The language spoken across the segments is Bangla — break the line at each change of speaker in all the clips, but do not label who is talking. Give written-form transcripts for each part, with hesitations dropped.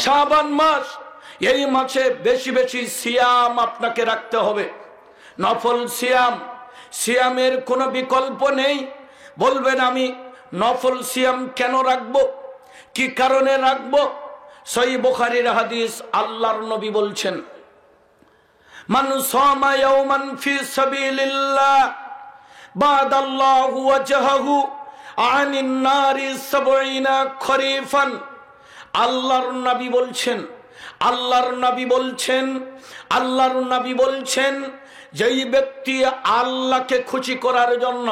শাবান মাস, এই মাসে বেশি বেশি সিয়াম আপনাকে রাখতে হবে, নফল সিয়াম। সিয়ামের কোনো বিকল্প নেই। বলবেন আমি নফল সিয়াম কেন রাখবো, কি কারণে রাখবো? সহিহ বুখারীর হাদিস, আল্লাহর নবী বলছেন, মান সামা ইয়াওমান ফি সাবিলিল্লাহ বাদাল্লাহু ওয়াজহাহু আনিন নারি 70 খরিফান। আল্লাহর নবী বলছেন, আল্লাহর নবী বলছেন, আল্লাহর নবী বলছেন, যেই ব্যক্তি আল্লাহকে খুশি করার জন্য,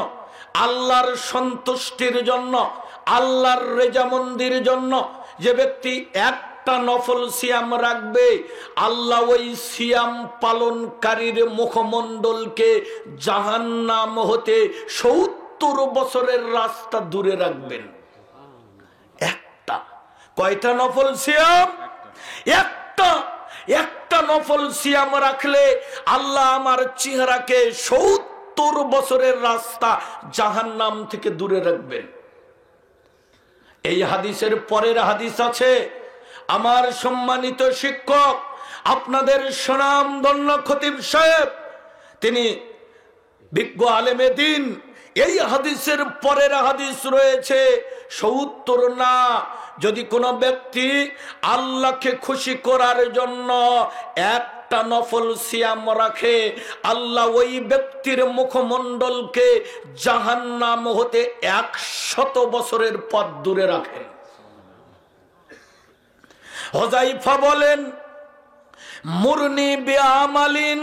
আল্লাহর সন্তুষ্টির জন্য, আল্লাহর রেজামন্দির জন্য যে ব্যক্তি একটা নফল সিয়াম রাখবে, আল্লাহ ওই সিয়াম পালনকারীর মুখমণ্ডলকে জাহান্নাম হতে 70 বছরের রাস্তা দূরে রাখবেন। একটা, কয়টা নফল সিয়াম? একটা। একটা নফল সিয়াম রাখলে আল্লাহ আমার চেহারাকে 70 বছরের রাস্তা জাহান্নাম থেকে দূরে রাখবেন। এই হাদিসের পরের হাদিস আছে, আমার সম্মানিত শিক্ষক, আপনাদের সুনামধন্য খতিব সাহেব, তিনি বিজ্ঞ আলেমে দ্বীন, এই হাদিসের পরের হাদিস রয়েছে 70 না, যদি কোনো ব্যক্তি আল্লাহকে খুশি করার জন্য একটা নফল সিয়াম রাখে, আল্লাহ ওই ব্যক্তির মুখমণ্ডলকে জাহান্নাম হতে 100 বছরের পথ দূরে রাখেন। হুযায়ফা বলেন, মুরনি বিআমালিন,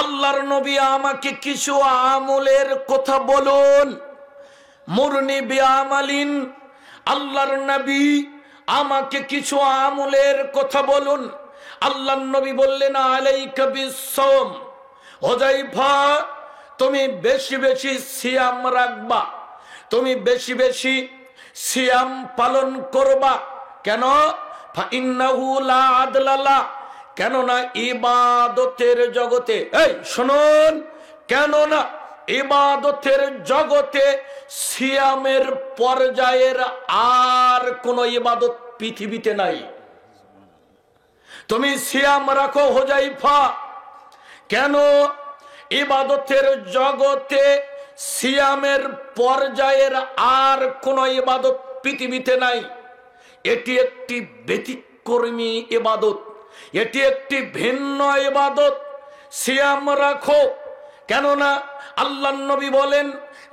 আল্লাহর নবী আমাকে কিছু আমলের কথা বলুন। মুরনি বিআমালিন, আল্লাহর নবী আমাকে কিছু আমলের কথা বলুন। আল্লাহর নবী বললেন, আলাইকা বিসসাওম, হুযায়ফা তুমি বেশি বেশি সিয়াম রাখবা, তুমি বেশি বেশি সিয়াম পালন করবা। কেন? ফাইন্নাহু লা আদলালা, কেননা ইবাদতের জগতে, এই শুনুন, কেননা ইবাদতের জগতে সিয়ামের পর্যায়ের আর কোন ইবাদত পৃথিবীতে নাই। তুমি সিয়াম রাখো হুযায়ফা, কেন? ইবাদতের জগতে সিয়ামের পর্যায়ের আর কোন ইবাদত পৃথিবীতে নাই। এটি একটি ব্যতিক্রমী ইবাদত, এটি একটি ভিন্ন ইবাদত। সিয়াম রাখো, কেননা আল্লাহর নবী বলেন,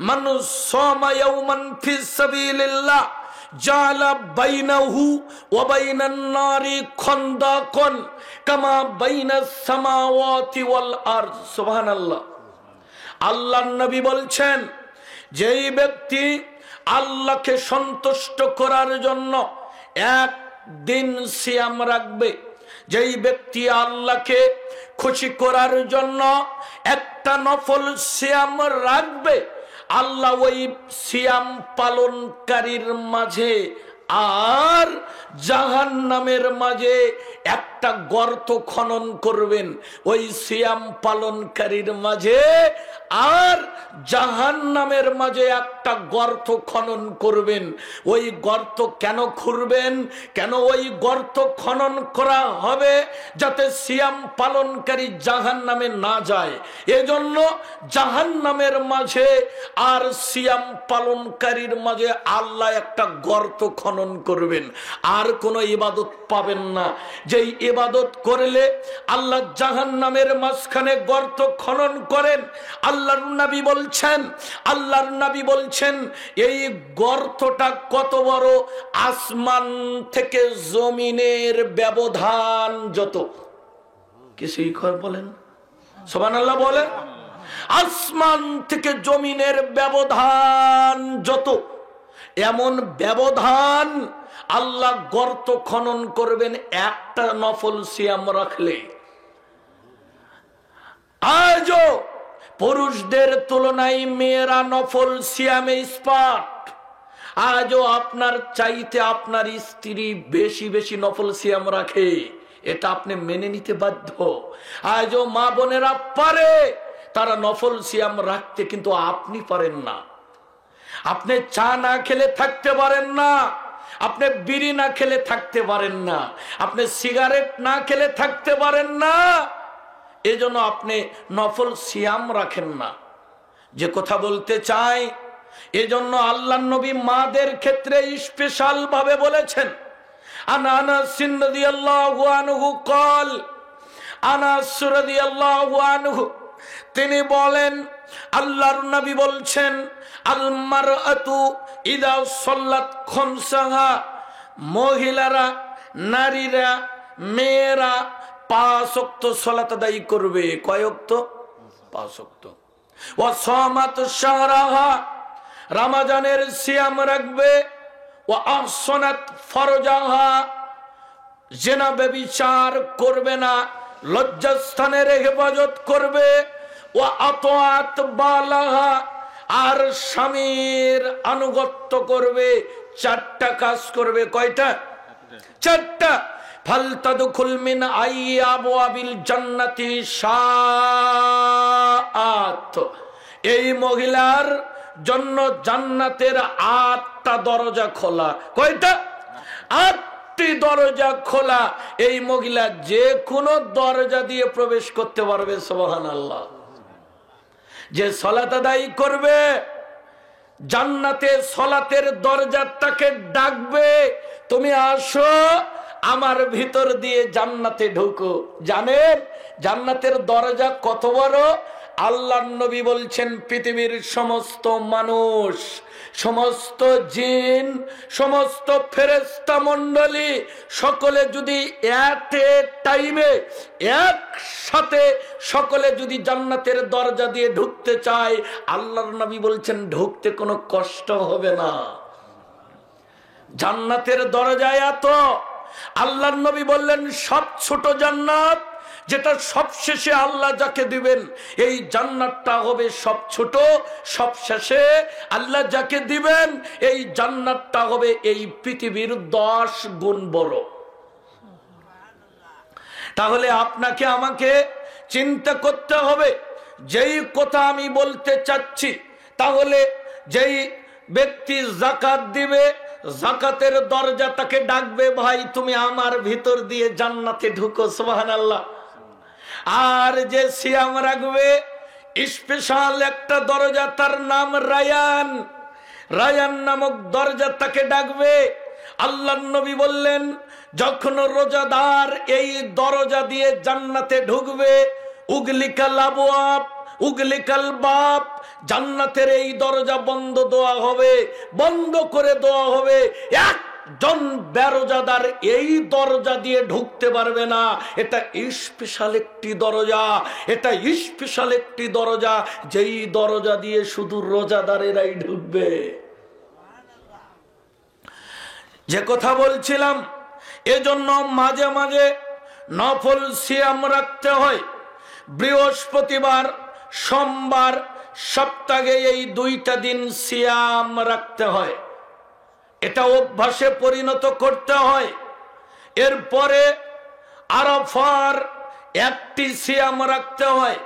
মান সামা ইয়াওমান ফি সাবিলিল্লাহ জাআলা বাইনাহু ওয়া বাইনান নারি খান্দাকান কামা বাইনাস সামাওয়াতি ওয়াল আরদ। সুবহানাল্লাহ। আল্লাহর নবী বলছেন, যেই ব্যক্তি আল্লাহকে সন্তুষ্ট করার জন্য একদিন সিয়াম রাখবে, যেই ব্যক্তি আল্লাহকে খুশি করার জন্য একটা নফল সিয়াম রাখবে, আল্লাহ ওই সিয়াম পালনকারীর মাঝে আর জাহান্নামের মাঝে একটা গর্ত খনন করবেন। ওই সিয়াম পালনকারীর মাঝে আর জাহান্নামের মাঝে একটা গর্ত খনন করবেন। ওই গর্ত কেন খুঁড়বেন? কেন ওই গর্ত খনন করা হবে? যাতে সিয়াম পালনকারী জাহান্নামে না যায়। এজন্য জাহান্নামের মাঝে আর সিয়াম পালনকারীর মাঝে আল্লাহ একটা গর্ত খনন করবেন, আর কোনো ইবাদত পাবেন না। যেই ইবাদত করলে আল্লাহ জাহান্নামের মাঝখানে গর্ত খনন করেন, আল্লাহর নবী বলছেন, আল্লাহর নবী বলছেন, এই গর্তটা কত বড়? আসমান থেকে জমিনের ব্যবধান যত। কিছুই বলেন সুবহানাল্লাহ বলেন। আসমান থেকে জমিনের ব্যবধান যত, এমন ব্যবধান আল্লাহ গর্ত খনন করবেন একটা নফল সিয়াম রাখলে। আজও পুরুষদের তুলনায় মেয়েরা নফল সিয়ামে এক্সপার্ট। আজও আপনার চাইতে আপনার স্ত্রী বেশি বেশি নফল সিয়াম রাখে, এটা আপনি মেনে নিতে বাধ্য। আজও মা বোনেরা পারে তারা নফল সিয়াম রাখতে, কিন্তু আপনি পারেন না। আপনি চা না খেলে থাকতে পারেন না, আপনি বিড়ি না খেলে থাকতে পারেন না, আপনি সিগারেট না খেলে থাকতে পারেন না, এজন্য আপনি নফল সিয়াম রাখেন না। যে কথা বলতে চাই, এজন্য আল্লাহর নবী মাদের ক্ষেত্রে স্পেশাল ভাবে বলেছেন। আনাস রাদিয়াল্লাহু আনহু قال, আনাস রাদিয়াল্লাহু আনহু তিনি বলেন, আল্লাহর নবী বলছেন, আল মারআতু ইদা সাল্লাত খামসাহা, মহিলারা, নারীরা, মেয়েরা 5 ওয়াক্ত সালাত আদায় করবে। কয় ওয়াক্ত? 5 ওয়াক্ত। ওয়া সামাত শাহরাহা, রমজানের সিয়াম রাখবে। ওয়া আহসানাত ফারজাহা, জিনা ব্যভিচার করবে না, লজ্জাস্থানের হেফাজত করবে। ওয়া আতাআত বালাহা, আর স্বামীর আনুগত্য করবে। 4টা কাজ করবে। কয়টা? 4টা। ফালতাদখুল মিন আইয়াবওয়াবিল জান্নাতি শাআত, এই মহিলার জন্য জান্নাতের 8টা দরজা খোলা। কয়টা? 8টি দরজা খোলা। এই মহিলা যে কোনো দরজা দিয়ে প্রবেশ করতে পারবে। সুবহানাল্লাহ। যে সালাত আদায় করবে, জান্নাতে সালাতের দরজাটাকে ডাকবে, তুমি আসো আমার ভিতর দিয়ে জান্নাতে ঢুকো। জানেন জান্নাতের দরজা কত বড়? আল্লাহর নবী বলছেন, পৃথিবীর সমস্ত মানুষ, সমস্ত জিন, সমস্ত ফেরেশতা মণ্ডলী সকলে যদি এট এ টাইমে একসাথে সকলে যদি জান্নাতের দরজা দিয়ে ঢুকতে চায়, আল্লাহর নবী বলছেন ঢুকতে কোনো কষ্ট হবে না। জান্নাতের দরজায় এত, আল্লাহর নবী বললেন সব ছোট জান্নাত, যেটা সবশেষে আল্লাহ যাকে দিবেন, এই জান্নাতটা হবে সব ছোট। সবশেষে আল্লাহ যাকে দিবেন, এই জান্নাতটা হবে এই পৃথিবীর 10 গুণ বড়। তাহলে আপনাকে আমাকে চিন্তা করতে হবে, যেই কথা আমি বলতে চাচ্ছি, তাহলে যেই ব্যক্তি যাকাত দিবে, যাকাতের দরজা তাকে ডাকবে, ভাই তুমি আমার ভিতর দিয়ে জান্নাতে ঢুকো। সুবহানাল্লাহ। আর যে সিয়াম রাখবে, স্পেশাল একটা দরজা, তার নাম রায়ান, রায়ান নামক দরজা তাকে ডাকবে। আল্লাহর নবী বললেন, যখন রোজাদার এই দরজা দিয়ে জান্নাতে ঢুকবে, উগলিকাল আবওয়াব উগলিকাল বাব, জান্নাতের এই দরজা বন্ধ দেওয়া হবে, বন্ধ করে দেওয়া হবে। একজন বেরোজাদার এই দরজা দিয়ে ঢুকতে পারবে না। এটা স্পেশাল একটি দরজা, এটা স্পেশাল একটি দরজা, যেই দরজা দিয়ে শুধু রোজাদারেরাই ঢুকবে। যে কথা বলছিলাম, এজন্য মাঝে মাঝে নফল সিয়াম রাখতে হয়। বৃহস্পতিবার, সোমবার, সপ্তাহে এই 2টা দিন সিয়াম রাখতে হয়। এটা অভ্যাসে পরিণত করতে হয়। এরপরে আরাফার একটি সিয়াম রাখতে হয়।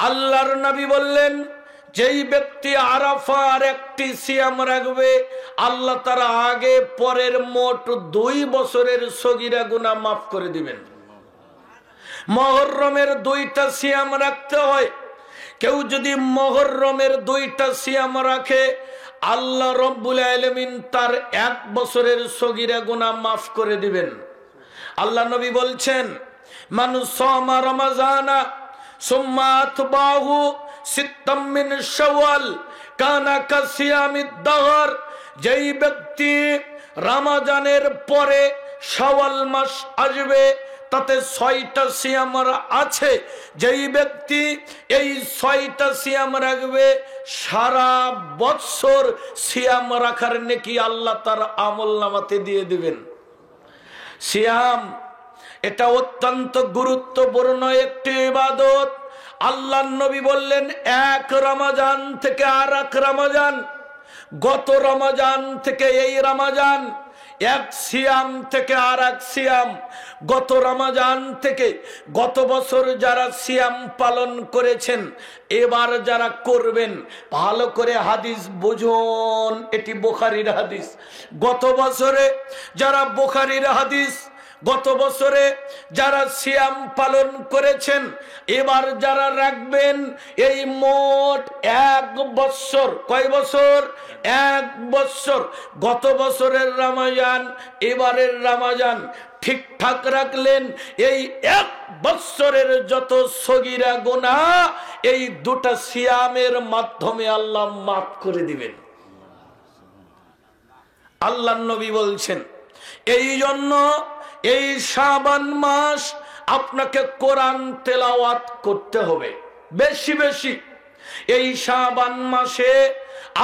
আল্লাহর নবী বললেন, যেই ব্যক্তি আরাফার একটি সিয়াম রাখবে, আল্লাহ তার আগে পরের মোট 2 বছরের সগীরা গুনাহ মাফ করে দিবেন। মুহররমের 2টা সিয়াম রাখতে হয়। কেউ যদি মুহররমের 2টা সিয়াম রাখে, আল্লাহ রব্বুল আলামিন তার 1 বছরের সগীরা গুনাহ মাফ করে দিবেন। আল্লাহ নবী বলছেন, মান সামা রমাজানা সুম্মা আতবাহু সিত্তাম মিন শাওয়াল কানা কাসিয়ামিদ দাহর, যেই ব্যক্তি রমজানের পরে শাওয়াল মাস আসবে, তাতে 6টা সিয়াম আছে। যেই ব্যক্তি এই 6টা সিয়াম রাখবে, সারা বছর সিয়াম রাখার নেকি আল্লাহ তার আমলনামাতে দিয়ে দিবেন। সিয়াম এটা অত্যন্ত গুরুত্বপূর্ণ একটি ইবাদত। আল্লাহর নবী বললেন, এক রমজান থেকে আর এক রমজান, গত রমজান থেকে এই রমজান, এক সিয়াম থেকে আর এক সিয়াম, গত রমজান থেকে গত বছর যারা সিয়াম পালন করেছেন, এবার যারা করবেন, ভালো করে হাদিস বুঝুন, এটি বুখারীর হাদিস। গত বছরে যারা বুখারীর হাদিস, গত বছরে যারা সিয়াম পালন করেছেন, এবার যারা রাখবেন, এই মোট 1 বছর। কয় বছর? 1 বছর। গত বছরের রমজান, এবারের রমজান ঠিকঠাক রাখলেন, এই 1 বছরের যত সগীরা গুনাহ এই দুটা সিয়ামের মাধ্যমে আল্লাহ মাফ করে দিবেন। আল্লাহর নবী বলছেন, এই জন্য এই শাবান মাস আপনাকে কোরআন তেলাওয়াত করতে হবে বেশি বেশি। এই শাবান মাসে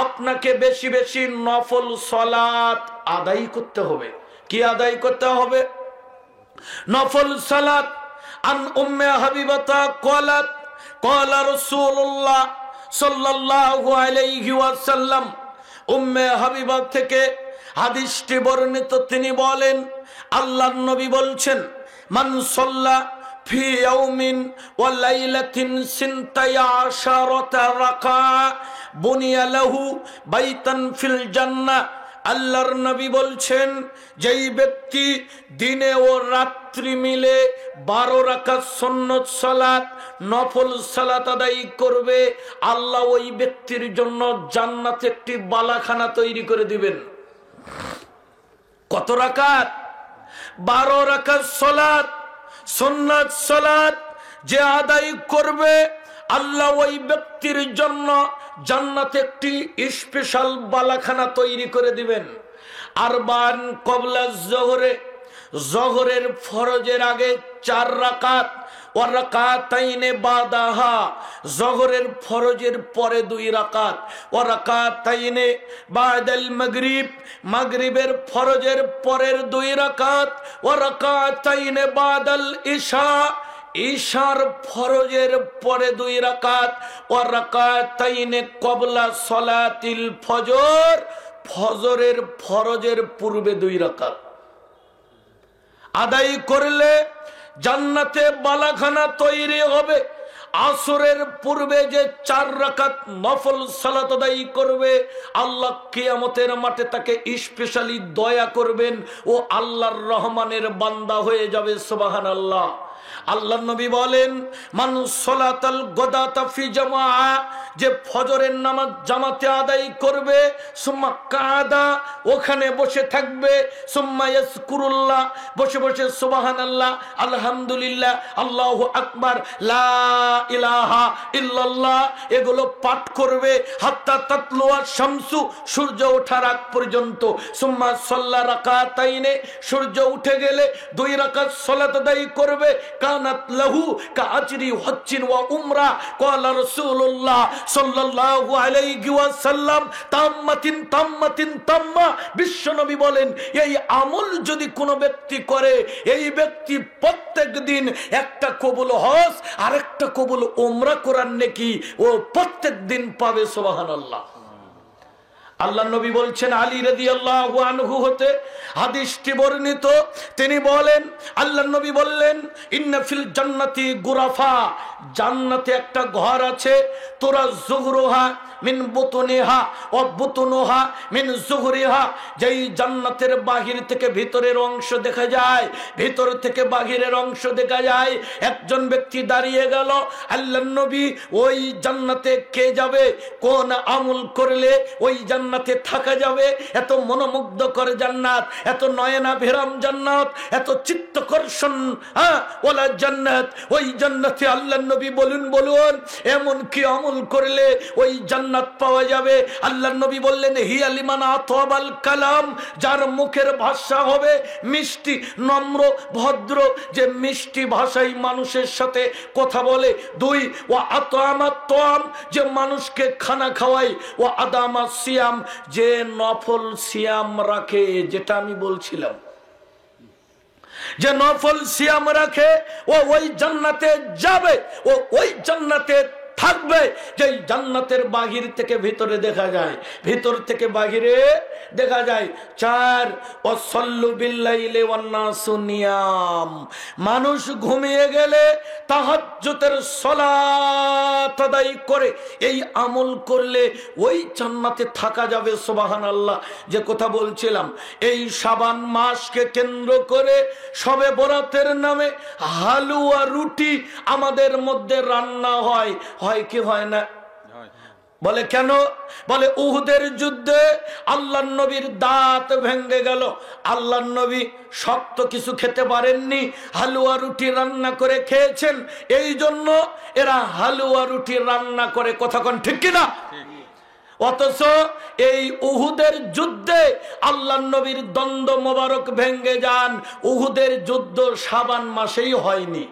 আপনাকে বেশি বেশি নফল সালাত আদায় করতে হবে। কি আদায় করতে হবে? নফল সালাত। আন উম্মে হাবিবাতা ক্বালাত ক্বালা রাসূলুল্লাহ সাল্লাল্লাহু আলাইহি ওয়াসাল্লাম, উম্মে হাবিবা থেকে হাদিসটি বর্ণিত, তিনি বলেন, আল্লাহর নবী বলছেন, মান সাল্লা ফি ইয়াউমিন ওয়া লাইলাতিন সিনতায়া আশারাতা রাকা বুনিয়া লাহু বাইতান ফিল জান্নাহ। আল্লাহর নবী বলছেন, যেই ব্যক্তি দিনে ও রাত্রি মিলে 12 রাকাত সুন্নত সালাত, নফল সালাত আদায় করবে, আল্লাহ ওই ব্যক্তির জন্য জান্নাতে একটি বালাখানা তৈরি করে দিবেন। কত রাকাত? 12 রাকাত সালাত, সুন্নাত সালাত যে আদায় করবে, আল্লাহ ওই ব্যক্তির জন্য জান্নাতে একটি স্পেশাল বালাখানা তৈরি করে দিবেন। আরবান কবলা জোহরে, জোহরের ফরজের আগে 4 রাকাত, ওয়া রাকাতাইনে বাদাহা, জোহরের ফরজের পরে 2 রাকাত, ওয়া রাকাতাইনে বাদাল মাগরিব, মাগরিবের ফরজের পরের 2 রাকাত, ওয়া রাকাতাইনে বাদাল ইশা, ইশার ফরজের পরে 2 রাকাত, ওয়া রাকাতাইনে ক্বাবলা সালাতিল ফজর, ফজরের ফরজের পূর্বে 2 রাকাত আদায় করলে জান্নাতে বালাখানা তৈরি হবে। আসরের পূর্বে যে 4 রাকাত নফল সালাত আদায় করবে, আল্লাহ কিয়ামতের মাঠে তাকে স্পেশালি দয়া করবেন, ও আল্লাহর রহমানের বান্দা হয়ে যাবে। সুবহানাল্লাহ। আল্লাহর নবী বলেন, মান সালাতাল গাদাতা ফি জামাআ, যে ফজরের নামাজ জামাতে আদায় করবে, সুম্মা কাদা, ওখানে বসে থাকবে, সুম্মা ইয়াজকুরুল্লাহ, বসে বসে সুবহানাল্লাহ, আলহামদুলিল্লাহ, আল্লাহু আকবার, লা ইলাহা ইল্লাল্লাহ এগুলো পাঠ করবে, হাত্তা তাতলুয়া শামসু, সূর্য ওঠার আগ পর্যন্ত। সুম্মা সাল্লা রাকাতাইনে, সূর্য উঠে গেলে 2 রাকাত সালাত আদায় করবে, কানাত লাহু কাআজরি হজ্জিন ওয়া উমরা। ক্বালা রাসূলুল্লাহ সাল্লাল্লাহু আলাইহি ওয়াসাল্লাম, তাম্মাতিন তাম্মাতিন তাম্মা। বিশ্বনবী বলেন, এই আমল যদি কোনো ব্যক্তি করে, এই ব্যক্তি প্রত্যেক দিন একটা কবুল হজ আর একটা কবুল উমরা করার নেকি ও প্রত্যেক দিন পাবে। সুবহানাল্লাহ। আল্লাহ নবী বলছেন, আলী রাদিয়াল্লাহু আনহু হতে হাদিসটি বর্ণিত, তিনি বলেন, আল্লাহ নবী বললেন, ইন্না ফিল জান্নাতি গুরাফা, জান্নাতে একটা ঘর আছে, তোরা যুগরুহা মিন বুতুনিহা ওয়া বুতুনুহা মিন যুগরিহা, যেই জান্নাতের বাহির থেকে ভিতরের অংশ দেখা যায়, ভিতর থেকে বাহিরের অংশ দেখা যায়। একজন ব্যক্তি দাঁড়িয়ে গেল, আল্লাহ নবী, ওই জান্নাতে কে যাবে? কোন আমল করলে ওই জান্নাতে থাকা যাবে? এত মনোমুগ্ধকর জান্নাত, এত নয়নাভিরাম জান্নাত, এত চিত্তকর্ষণ ওলা জান্নাত, ওই জান্নাতে আল্লাহ নবী বলুন এমন কি আমল করলে ওই জান্নাত পাওয়া যাবে? আল্লাহ নবী বললেন, হিয়া লিমান আতাবাল কালাম, যার মুখের ভাষা হবে মিষ্টি, নম্র, ভদ্র, যে মিষ্টি ভাষায় মানুষের সাথে কথা বলে। 2, ওয়া আতামাত তাম, যে মানুষকে খানা খাওয়ায়। ওয়া আদামাস সিয়াম, যে নফল সিয়াম রাখে, যেটা আমি বলছিলাম, যে নফল সিয়াম রাখে, ও ওই জান্নাতে যাবে, ও ওই জান্নাতে থাকবে যে জান্নাতের বাহির থেকে ভিতরে দেখা যায়, ভিতর থেকে বাহিরে দেখা যায়। 4 ওয়াসাল্লু বিল্লাইলি ওয়ান নাসু নিয়াম, মানুষ ঘুমিয়ে গেলে তাহাজ্জুদের সালাত আদায় করে এই আমল করলে ওই জান্নাতে থাকা যাবে। সুবহানাল্লাহ। যে কথা বলছিলাম, এই শাবান মাসকে কেন্দ্র করে শবে বরাতের নামে হালুয়া রুটি আমাদের মধ্যে রান্না হয়, হয় কি হয় না? বলে কেন? বলে উহুদের যুদ্ধে আল্লাহর নবীর দাঁত ভেঙে গেল, আল্লাহর নবী শক্ত কিছু খেতে পারেননি, হালুয়া রুটি রান্না করে খেয়েছেন, এই জন্য এরা হালুয়া রুটি রান্না করে। কথা কোন ঠিক কিনা? অথচ এই উহুদের যুদ্ধে আল্লাহর নবীর দ্বন্দ্ব মোবারক ভেঙে যান, উহুদের যুদ্ধ শাবান মাসেই হয়নি।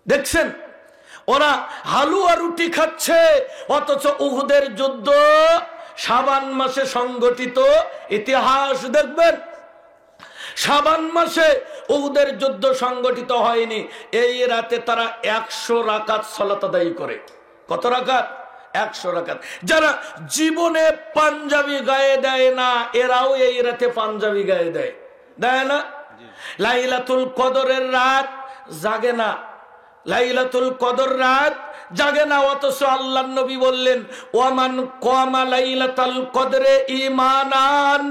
দেখছেন ওরা হালুয়া রুটি খাচ্ছে, অথচ উহুদের যুদ্ধ শাবান মাসে সংগঠিত। ইতিহাস দেখবেন, শাবান মাসে উহুদের যুদ্ধ সংগঠিত হয়নি। এই রাতে তারা 100 রাকাত সালাত আদায় করে। কত রাকাত? 100 রাকাত। যারা জীবনে পাঞ্জাবি গায়ে দেয় না, এরাও এই রাতে পাঞ্জাবি গায়ে দেয়, দেয় না? লাইলাতুল কদরের রাত জাগে না, লাইলাতুল কদর রাত জাগে না, অথচ আল্লাহর নবী বললেন ওয়ামান কামা লাইলাতুল কদরে ঈমানান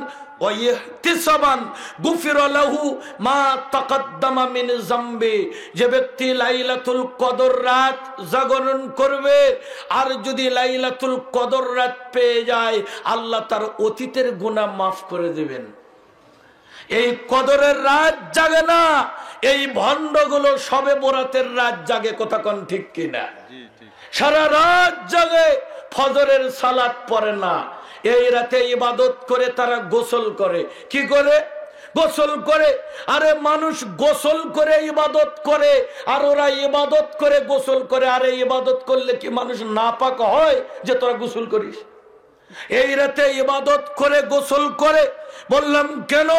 ওয়া ইহতিসাবান গুফিরা লাহু মা তাকাদ্দামা মিন যামবি। যে ব্যক্তি লাইলাতুল কদর রাত জাগরণ করবে আর যদি লাইলাতুল কদর রাত পেয়ে যায়, আল্লাহ তার অতীতের গুনাহ মাফ করে দেবেন। এই কদরের রাত জাগে না, এই ভণ্ডগুলো সবে বরাতের রাত জাগে। কথা কোন ঠিক কিনা? সারা রাত জাগে, ফজরের সালাত পড়ে না। এই রাতে ইবাদত করে তারা গোসল করে। কি করে? গোসল করে। আরে মানুষ গোসল করে ইবাদত করে, আর ওরা ইবাদত করে গোসল করে। আরে ইবাদত করলে কি মানুষ নাপাক হয় যে তোরা গোসল করিস? এই রাতে ইবাদত করে গোসল করে। বললাম কেন?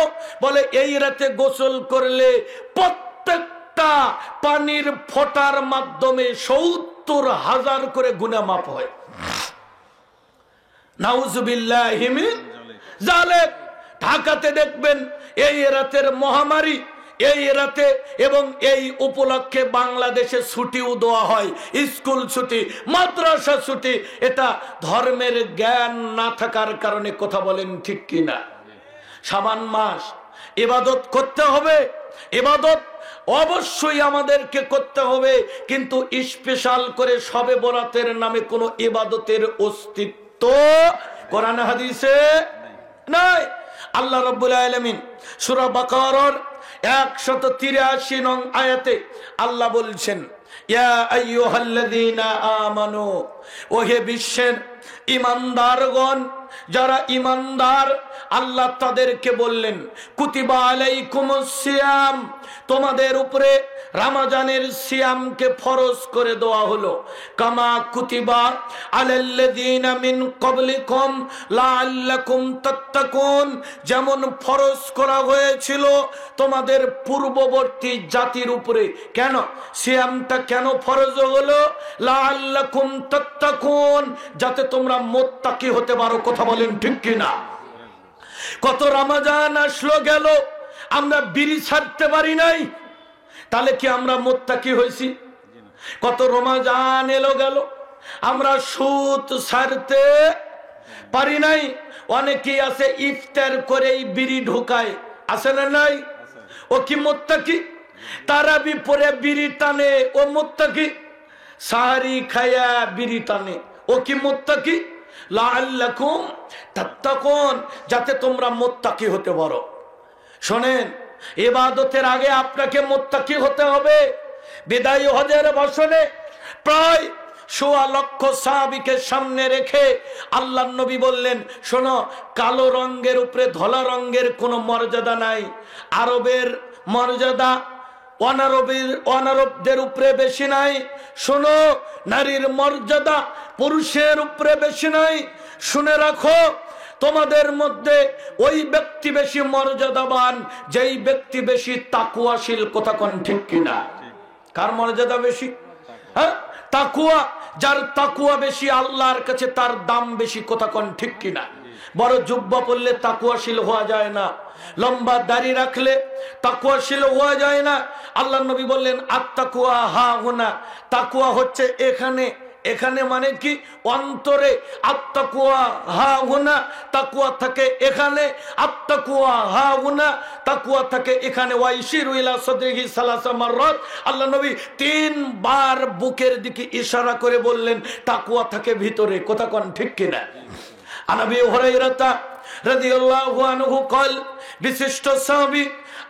বলে এই রাতে গোসল করলে প্রত্যেকটা পানির ফোঁটার মাধ্যমে 70,000 করে গুনাহ মাফ হয়। নাউজুবিল্লাহি মিন যালিক। ঢাকাতে দেখবেন এই রাতের মহামারী, এই রাতে এবং এই উপলক্ষে বাংলাদেশে ছুটিও দেওয়া হয়, স্কুল ছুটি, মাদ্রাসা ছুটি। এটা ধর্মের জ্ঞান না থাকার কারণে। কথা বলেন ঠিক কিনা? শাবান মাস ইবাদত করতে হবে, ইবাদত অবশ্যই আমাদেরকে করতে হবে, কিন্তু স্পেশাল করে শবে বরাতের নামে কোনো ইবাদতের অস্তিত্ব কোরআন হাদিসে নাই। আল্লাহ রাব্বুল আলামিন সূরা বাকারার 183 নং আয়াতে আল্লাহ বলছেন, ইয়া আইয়ুহাল্লাযীনা আমানু, ওহে বিশ্বের ঈমানদারগণ, যারা ঈমানদার আল্লাহ তাদেরকে বললেন কুতিবা আলাইকুমুস সিয়াম, তোমাদের উপরে রমজানের সিয়ামকে ফরজ করে দেওয়া হলো। কামা কুতিবা আলাল্লাযীনা মিন ক্বাবলিকুম লাআল্লাকুম তাত্তাকুন, যেমন ফরজ করা হয়েছিল তোমাদের পূর্ববর্তী জাতির উপরে। কেন সিয়ামটা কেন ফরজ হলো? লাআল্লাকুম তাত্তাকুন, যাতে তোমরা মুত্তাকি হতে পারো। কথা বলেন ঠিক কিনা? কত রমজান আসলো গেল, আমরা বিড়ি ছাড়তে পারি নাই, তাহলে কি আমরা মুত্তাকি হয়েছি? কত রমজান এলো গেল, আমরা সুদ ছাড়তে পারি নাই। অনেকেই আছে ইফতার করেই বিড়ি ঢোকায়, আছে না নাই? ও কি মুত্তাকি? তারাবি পরে বিড়ি টানে, ও মুত্তাকি? সাহারি খায়া বিড়ি টানে, ও কি মুত্তাকি? লাআল্লাকুম তাত্তাকুন, যাতে তোমরা মুত্তাকি হতে পারো। শোনেন, ইবাদতের আগে আপনাকে মুত্তাকি হতে হবে। বিদায়ী হজের ভাষণে প্রায় 1.25 লক্ষ সাহাবীকে সামনে রেখে আল্লাহর নবী বললেন, শোনো, কালো রঙের উপরে ধলা রঙের কোনো মর্যাদা নাই। আরবের মর্যাদা অনারবদের উপরে বেশি নাই। শোনো, নারীর মর্যাদা পুরুষের উপরে বেশি নাই। শুনে রাখো, তোমাদের মধ্যে ওই ব্যক্তি বেশি মর্যাদাবান যেই ব্যক্তি বেশি তাকওয়াশীল। কথা কোন ঠিক কিনা? কার মর্যাদা বেশি? হ্যাঁ, তাকুয়া, যার তাকুয়া বেশি আল্লাহর কাছে তার দাম বেশি। কথা কোন ঠিক কিনা? বড় জুব্বা পরলে তাকুয়াশীল হওয়া যায় না, লম্বা দাড়ি রাখলে তাকুয়াশীল হওয়া যায় না। আল্লাহ নবী বললেন আত্তাকুয়া হা হুনা, তাকুয়া হচ্ছে এখানে। এখানে মানে কি? অন্তরে। আত্তাকুয়া হা হুনা, তাকুয়া থাকে এখানে। আত্তাকুয়া হা হুনা, তাকুয়া থাকে এখানে। ওয়াইশিরু ইলা সাদরিহি সালাসা মাররাত, আল্লাহ নবী 3 বার বুকের দিকে ইশারা করে বললেন তাকুয়া থাকে ভিতরে। কথা কোন ঠিক কিনা? আনাবি হুরায়রা রাদিয়াল্লাহু আনহু قال, বিশিষ্ট সাহাবী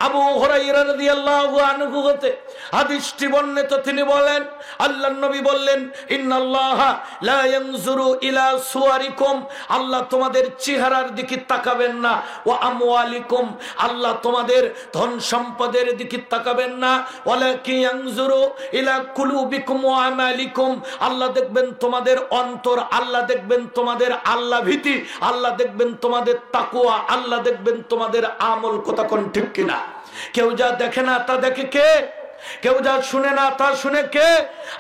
আবু হুরায়রা রাদিয়াল্লাহু আনহু হতে হাদিসটি বর্ণিত, তিনি বলেন আল্লাহর নবী বললেন ইন্নাল্লাহা লা ইয়ানজুরু ইলা সুওয়ারিকুম, আল্লাহ তোমাদের চেহারার দিকে তাকাবেন না। ওয়া আমওয়ালিকুম, আল্লাহ তোমাদের ধন সম্পদের দিকে তাকাবেন না। ওয়ালাকিন ইয়ানজুরু ইলা কুলুবিকুম ওয়া আমালিকুম, আল্লাহ দেখবেন তোমাদের অন্তর, আল্লাহ দেখবেন তোমাদের আল্লাহ ভীতি, আল্লাহ দেখবেন তোমাদের তাকওয়া, আল্লাহ দেখবেন তোমাদের আমল। কথা কোন ঠিক কিনা? কেউ যা দেখে না তা দেখে কে? কেউ যা শুনে না তা শুনে কে?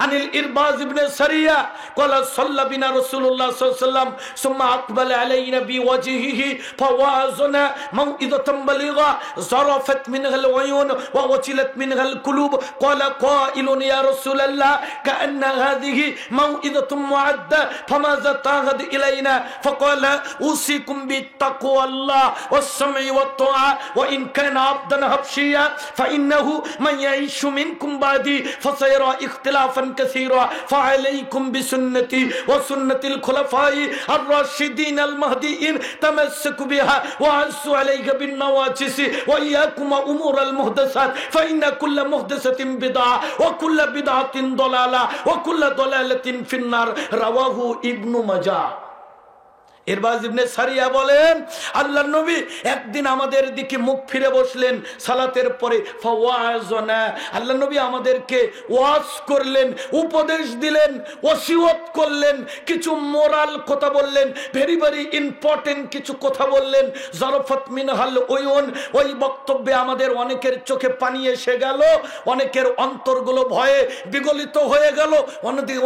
আনিল ইরবাজ ইবনে সারিয়া قال صلى بنا رسول الله صلى الله عليه وسلم ثم اقبل علينا بوجهه فوازنا موئذة بليغة ظرفت منها العيون ووجلت منها القلوب قال قائل يا رسول الله كأن هذه موئذة معدة فماذا تعهد إلينا؟ فقال أوصيكم بتقوى الله والسمع والطاعة وإن كان عبدا حبشيا فإنه من يعيش منكم بعدي فسيرى اختلافا كثيرا فعليكم بسنتي وسنة الخلفاء الراشدين المهديين تمسكوا بها وعزوا عليها بالنواجس وإياكم وأمور المحدثات فإن كل محدثة بدعة وكل بدعة ضلالة وكل ضلالة في النار رواه ابن ماجه। ইরবাজ ইবনে সারিয়া বলেন আল্লাহর নবী একদিন আমাদের দিকে মুখ ফিরে বসলেন সালাতের পরে। ফাওয়াজনা, আল্লাহর নবী আমাদেরকে ওয়াজ করলেন, উপদেশ দিলেন, ওসিয়ত করলেন, কিছু মোরাল কথা বললেন, ভেরি ভেরি ইম্পর্টেন্ট কিছু কথা বললেন। জারফাত মিনহাল উয়ুন, ওই বক্তব্যে আমাদের অনেকের চোখে পানি এসে গেল, অনেকের অন্তরগুলো ভয়ে বিগলিত হয়ে গেল,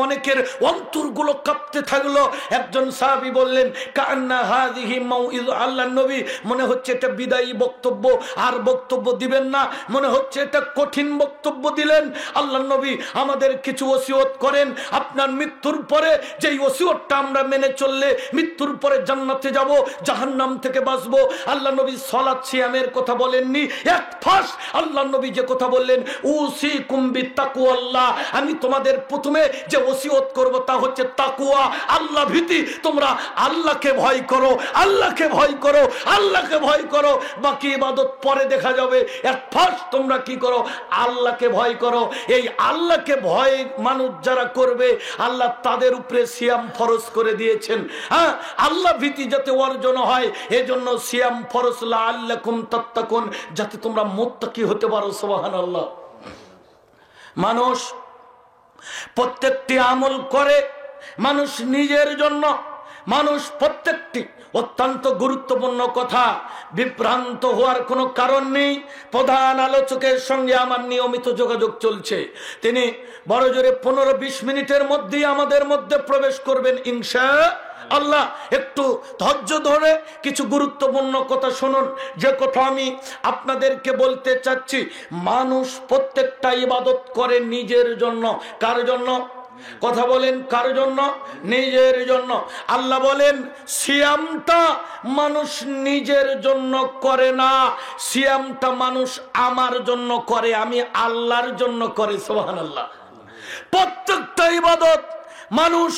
অনেকের অন্তরগুলো কাঁপতে থাকলো। একজন সাহাবী বললেন কান্না হাযিহি মাউইয, আল্লাহর নবী মনে হচ্ছে এটা বিদায়ী বক্তব্য, আর বক্তব্য দিবেন না, মনে হচ্ছে এটা কঠিন বক্তব্য দিলেন। আল্লাহর নবী আমাদের কিছু ওসিয়ত করেন, আপনার মৃত্যুর পরে যেই ওসিয়তটা আমরা মেনে চললে মৃত্যুর পরে জান্নাতে যাব, জাহান্নাম থেকে বাঁচবো। আল্লাহর নবী সালাত সিয়ামের কথা বলেননি, এক ফাঁস আল্লাহর নবী যে কথা বললেন উসিকুম বিত্তাকওয়াল্লাহ, আমি তোমাদের প্রথমে যে ওসিয়ত করব তা হচ্ছে তাকওয়া, আল্লাহ ভীতি। তোমরা আল্লাহকে ভয় করো, আল্লাহকে ভয় করো, আল্লাহকে ভয় করো, বাকি ইবাদত পরে দেখা যাবে। এক ফার্স্ট তোমরা কি করো? আল্লাহকে ভয় করো। এই আল্লাহকে ভয় মানুষ যারা করবে আল্লাহ তাদের উপরে সিয়াম ফরজ করে দিয়েছেন। হ্যাঁ, আল্লাহ ভীতি যাতে অর্জন হয় এজন্য সিয়াম ফরজ, লাআল্লাকুম তাত্তাকুন, যাতে তোমরা মুত্তাকি হতে পারো। সুবহানাল্লাহ। মানুষ প্রত্যেকটি আমল করে মানুষ নিজের জন্য, মানুষ প্রত্যেকটি অত্যন্ত গুরুত্বপূর্ণ কথা, বিভ্রান্ত হওয়ার কোনো কারণ নেই। প্রধান আলোচকের সঙ্গে আমার নিয়মিত যোগাযোগ চলছে, তিনি বড় জোরে 15-20 মিনিটের মধ্যেই আমাদের মধ্যে প্রবেশ করবেন ইনশাআল্লাহ। একটু ধৈর্য ধরে কিছু গুরুত্বপূর্ণ কথা শুনুন। যে কথা আমি আপনাদেরকে বলতে চাচ্ছি, মানুষ প্রত্যেকটা ইবাদত করে নিজের জন্য। কার জন্য? কথা বলেন, কার জন্য? নিজের জন্য। আল্লাহ বলেন সিয়ামটা মানুষ নিজের জন্য করে না, সিয়ামটা মানুষ আমার জন্য করে, আমি আল্লাহর জন্য করে। সুবহানাল্লাহ। প্রত্যেকটা ইবাদত মানুষ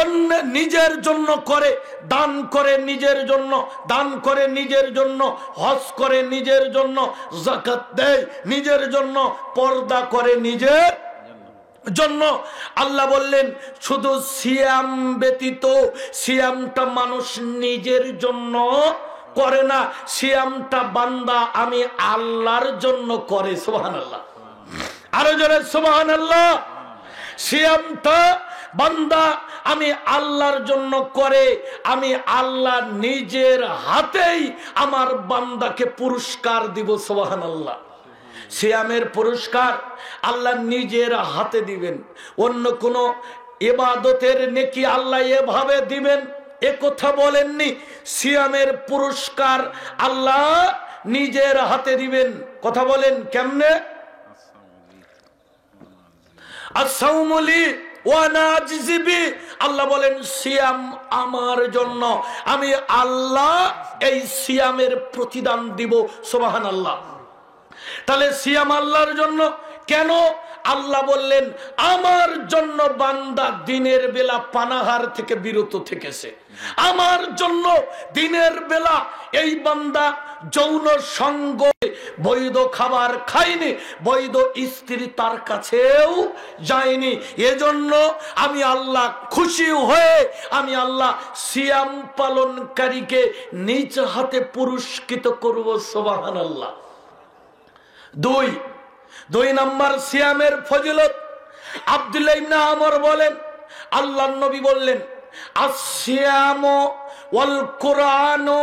অন্য নিজের জন্য করে, দান করে নিজের জন্য, দান করে নিজের জন্য, হজ করে নিজের জন্য, যাকাত দেয় নিজের জন্য, পর্দা করে নিজের জন্য। আল্লাহ বললেন শুধু সিয়াম ব্যতীত, সিয়ামটা মানুষ নিজের জন্য করে না, সিয়ামটা বান্দা আমি আল্লাহর জন্য করে। সুবহানাল্লাহ। আরো জোরে সুবহানাল্লাহ। সিয়ামটা বান্দা আমি আল্লাহর জন্য করে, আমি আল্লাহ নিজের হাতেই আমার বান্দাকে পুরস্কার দিব। সুবহানাল্লাহ। সিয়ামের পুরস্কার আল্লাহ নিজের হাতে দিবেন। অন্য কোন ইবাদতের নেকি আল্লাহ এভাবে দিবেন এ কথা বলেননি। সিয়ামের পুরস্কার আল্লাহ নিজের হাতে দিবেন। কথা বলেন কেমনে? আস-সাওমুলি ওয়া আনা আজজি বি, আল্লাহ বলেন সিয়াম আমার জন্য, আমি আল্লাহ এই সিয়ামের প্রতিদান দিব। সুবহানাল্লাহ। তাহলে সিয়াম আল্লাহর জন্য কেন? আল্লাহ বললেন আমার জন্য বান্দা দিনের বেলা পানাহার থেকে বিরত থেকেছে, আমার জন্য দিনের বেলা এই বান্দা যৌন সঙ্গ বৈধ খাবার খায়নি, বৈধ স্ত্রী তার কাছেও যায়নি। এজন্য আমি আল্লাহ খুশি হয়ে আমি আল্লাহ সিয়াম পালনকারীকে নিজ হাতে পুরস্কৃত করব। সুবহানাল্লাহ। দুই নম্বর সিয়ামের ফজিলত। আব্দুল্লাহ ইবনে আমর বলেন আল্লাহর নবী বললেন আসিয়ামু ওয়াল কুরআনু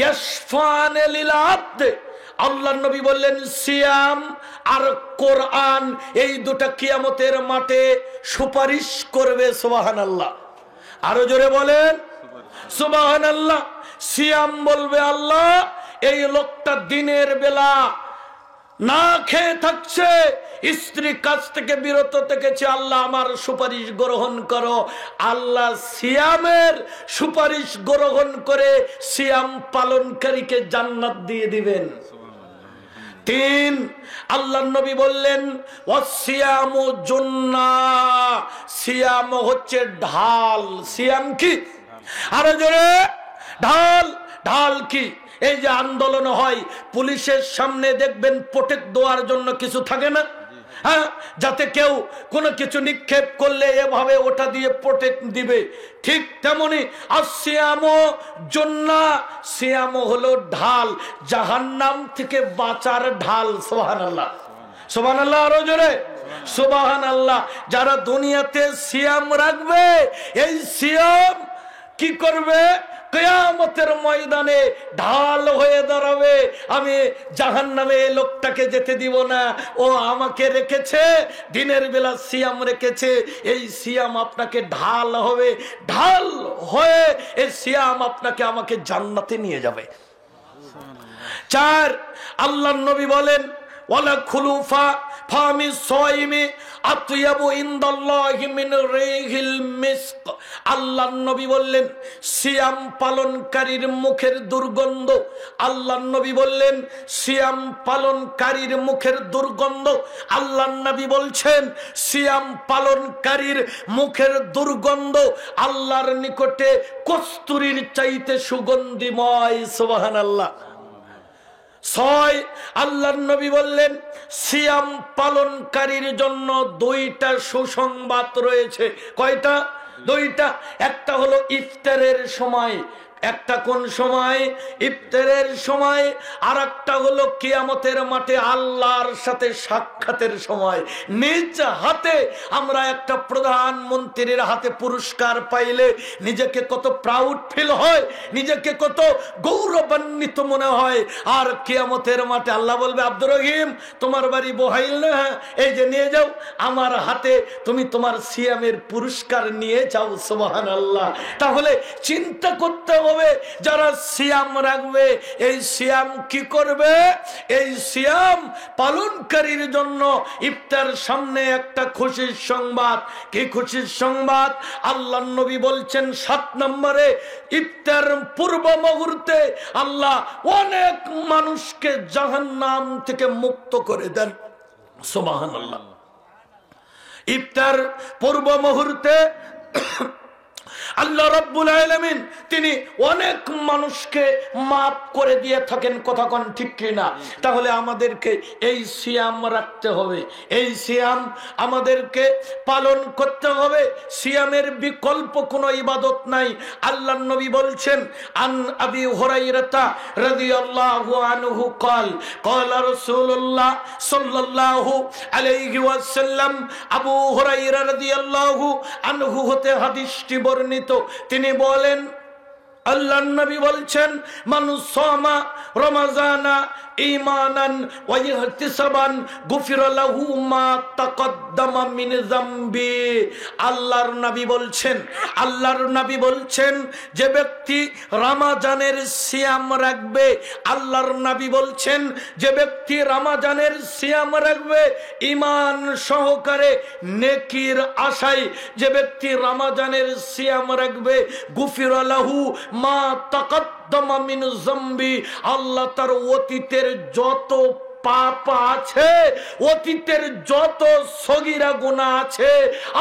ইয়াশফান লিল আবদ। আল্লাহর নবী বললেন সিয়াম আর কোরআন এই দুটো কিয়ামতের মাঠে সুপারিশ করবে। সুবহানাল্লাহ। আরো জোরে বলেন সুবহানাল্লাহ। সিয়াম বলবে আল্লাহ এই লোকটা দিনের বেলা না খেয়ে থাকছে, স্ত্রী কাছ থেকে বিরত থেকেছে, আল্লাহ আমার সুপারিশ গ্রহণ করো। আল্লাহ সিয়ামের সুপারিশ গ্রহণ করে সিয়াম পালনকারীকে জান্নাত দিয়ে দিবেন। 3, আল্লাহর নবী বললেন ওয়াসিয়ামু জুন্নাহ, সিয়াম হচ্ছে ঢাল। সিয়াম কি? আরো জোরে ঢাল। ঢাল কি? এই যে আন্দোলন হয় পুলিশের সামনে দেখবেন প্রোটেক্ট দেওয়ার জন্য কিছু থাকে না, হ্যাঁ, যাতে কেউ কোনো কিছু নিক্ষেপ করলে এভাবে ওটা দিয়ে প্রোটেক্ট দিবে। ঠিক তেমনি আসিয়ামু জুন্নাহ, সিয়াম হলো ঢাল, জাহান্নাম থেকে বাঁচার ঢাল। সুবহানাল্লাহ। সুবহানাল্লাহ। আরো জোরে সুবহানাল্লাহ। যারা দুনিয়াতে সিয়াম রাখবে এই সিয়াম কি করবে? কিয়ামতের ময়দানে ঢাল হয়ে দাঁড়াবে। আমি জাহান্নামে এই লোকটাকে যেতে দিব না, ও আমাকে রেখেছে, দিনের বেলা সিয়াম রেখেছে, এই সিয়াম আপনাকে ঢাল হবে, ঢাল হয়ে এই সিয়াম আপনাকে আমাকে জান্নাতে নিয়ে যাবে। 4, আল্লাহর নবী বলেন ওয়ালা খুলুফা ফামি সাইমি আতয়াবু ইনদাল্লাহি মিন রিহিল মিসক। আল্লাহর নবী বললেন সিয়াম পালনকারীর মুখের দুর্গন্ধ, আল্লাহর নবী বললেন সিয়াম পালনকারীর মুখের দুর্গন্ধ, আল্লাহর নবী বলছেন সিয়াম পালনকারীর মুখের দুর্গন্ধ আল্লাহর নিকটে কস্তুরীর চাইতে সুগন্ধিময়। সুবহানাল্লাহ। 6, আল্লাহর নবী বললেন সিয়াম পালনকারীর জন্য 2টা সুসংবাদ রয়েছে। কয়টা? 2টা। একটা হলো ইফতারের সময়, একটা কোন সময়? ইফতারের সময়। আর একটা হলো কিয়ামতের মাঠে আল্লাহর সাথে সাক্ষাতের সময়। নিজ হাতে আমরা একটা প্রধানমন্ত্রীর হাতে পুরস্কার পাইলে নিজেকে কত প্রাউড ফিল হয়, নিজেকে কত গৌরবান্বিত মনে হয়। আর কিয়ামতের মাঠে আল্লাহ বলবে আব্দুর রহিম তোমার বাড়ি বহাইল না, এই যে নিয়ে যাও আমার হাতে, তুমি তোমার সিয়ামের পুরস্কার নিয়ে যাও। সুবহানাল্লাহ। তাহলে চিন্তা করতে হবে যারা সিয়াম রাখবে এই সিয়াম কি করবে? এই সিয়াম পালনকারীর জন্য ইফতার সামনে একটা খুশির সংবাদ। কি খুশির সংবাদ? আল্লাহর নবী বলছেন 7 নম্বরে ইফতার পূর্ব মুহূর্তে আল্লাহ অনেক মানুষকে জাহান্নাম থেকে মুক্ত করে দেন। সুবহানাল্লাহ। ইফতার পূর্ব মুহূর্তে আল্লাহ রাব্বুল আলামিন তিনি অনেক মানুষকে মাফ করে দিয়ে থাকেন। কথা কোন ঠিক কিনা? তাহলে আমাদেরকে এই সিয়াম রাখতে হবে, এই সিয়াম আমাদেরকে পালন করতে হবে। সিয়ামের বিকল্প কোনো ইবাদত নাই। আল্লাহর নবী বলছেন আন আবি হুরায়রা রাদিয়াল্লাহু আনহু قال قال رسول الله صلى الله عليه وسلم। আবু হুরায়রা রাদিয়াল্লাহু আনহু হতে হাদিসটি বর্ণিত। তিনি বলেন আল্লাহর নবী বলছেন, মানুষ সামা রমাজানা ঈমানান ওয়া ইহতিসাবান গুফিরা লাহু মা তাকদ্দামা মিন যামবি। আল্লাহর নবী বলছেন যে ব্যক্তি রমজানের সিয়াম রাখবে, আল্লাহর নবী বলছেন যে ব্যক্তি রমজানের সিয়াম রাখবে ঈমান সহকারে নেকির আশায়, যে ব্যক্তি রমজানের সিয়াম রাখবে গুফিরা লাহু মা তাকদ্দামা মিন যামবি, আল্লাহ তার অতীতের যত পাপ আছে, অতীতের যত সগীরা গুনাহ আছে,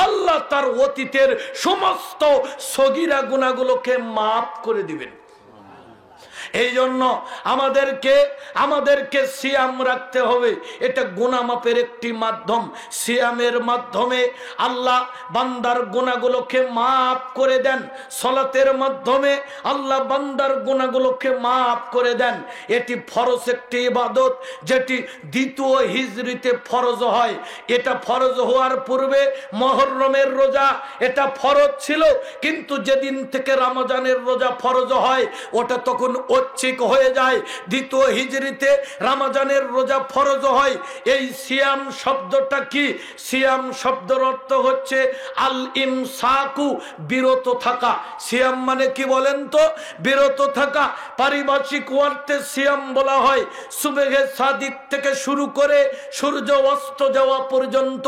আল্লাহ তার অতীতের সমস্ত সগীরা গুনাহগুলোকে মাফ করে দিবেন। এই জন্য আমাদেরকে সিয়াম রাখতে হবে। এটা গুনাহ মাপের একটি মাধ্যম। সিয়ামের মাধ্যমে আল্লাহ বান্দার গুনাহগুলোকে মাফ করে দেন। সালাতের মাধ্যমে আল্লাহ বান্দার গুনাহগুলোকে মাফ করে দেন। এটি ফরজ একটি ইবাদত, যেটি দ্বিতীয় হিজরিতে ফরজ হয়। এটা ফরজ হওয়ার পূর্বে মুহররমের রোজা এটা ফরজ ছিল, কিন্তু যেদিন থেকে রমজানের রোজা ফরজ হয় ওটা তখন ঐচ্ছিক হয়ে যায়। দ্বিতীয় হিজরিতে রমজানের রোজা ফরজ হয়। এই সিয়াম শব্দটা কি? সিয়াম শব্দের অর্থ হচ্ছে আল ইমসাকু, বিরত থাকা। সিয়াম মানে কি বলেন তো? বিরত থাকা। পারিভাষিক অর্থে সিয়াম বলা হয় সুবহে সাদিক থেকে শুরু করে সূর্য অস্ত যাওয়া পর্যন্ত,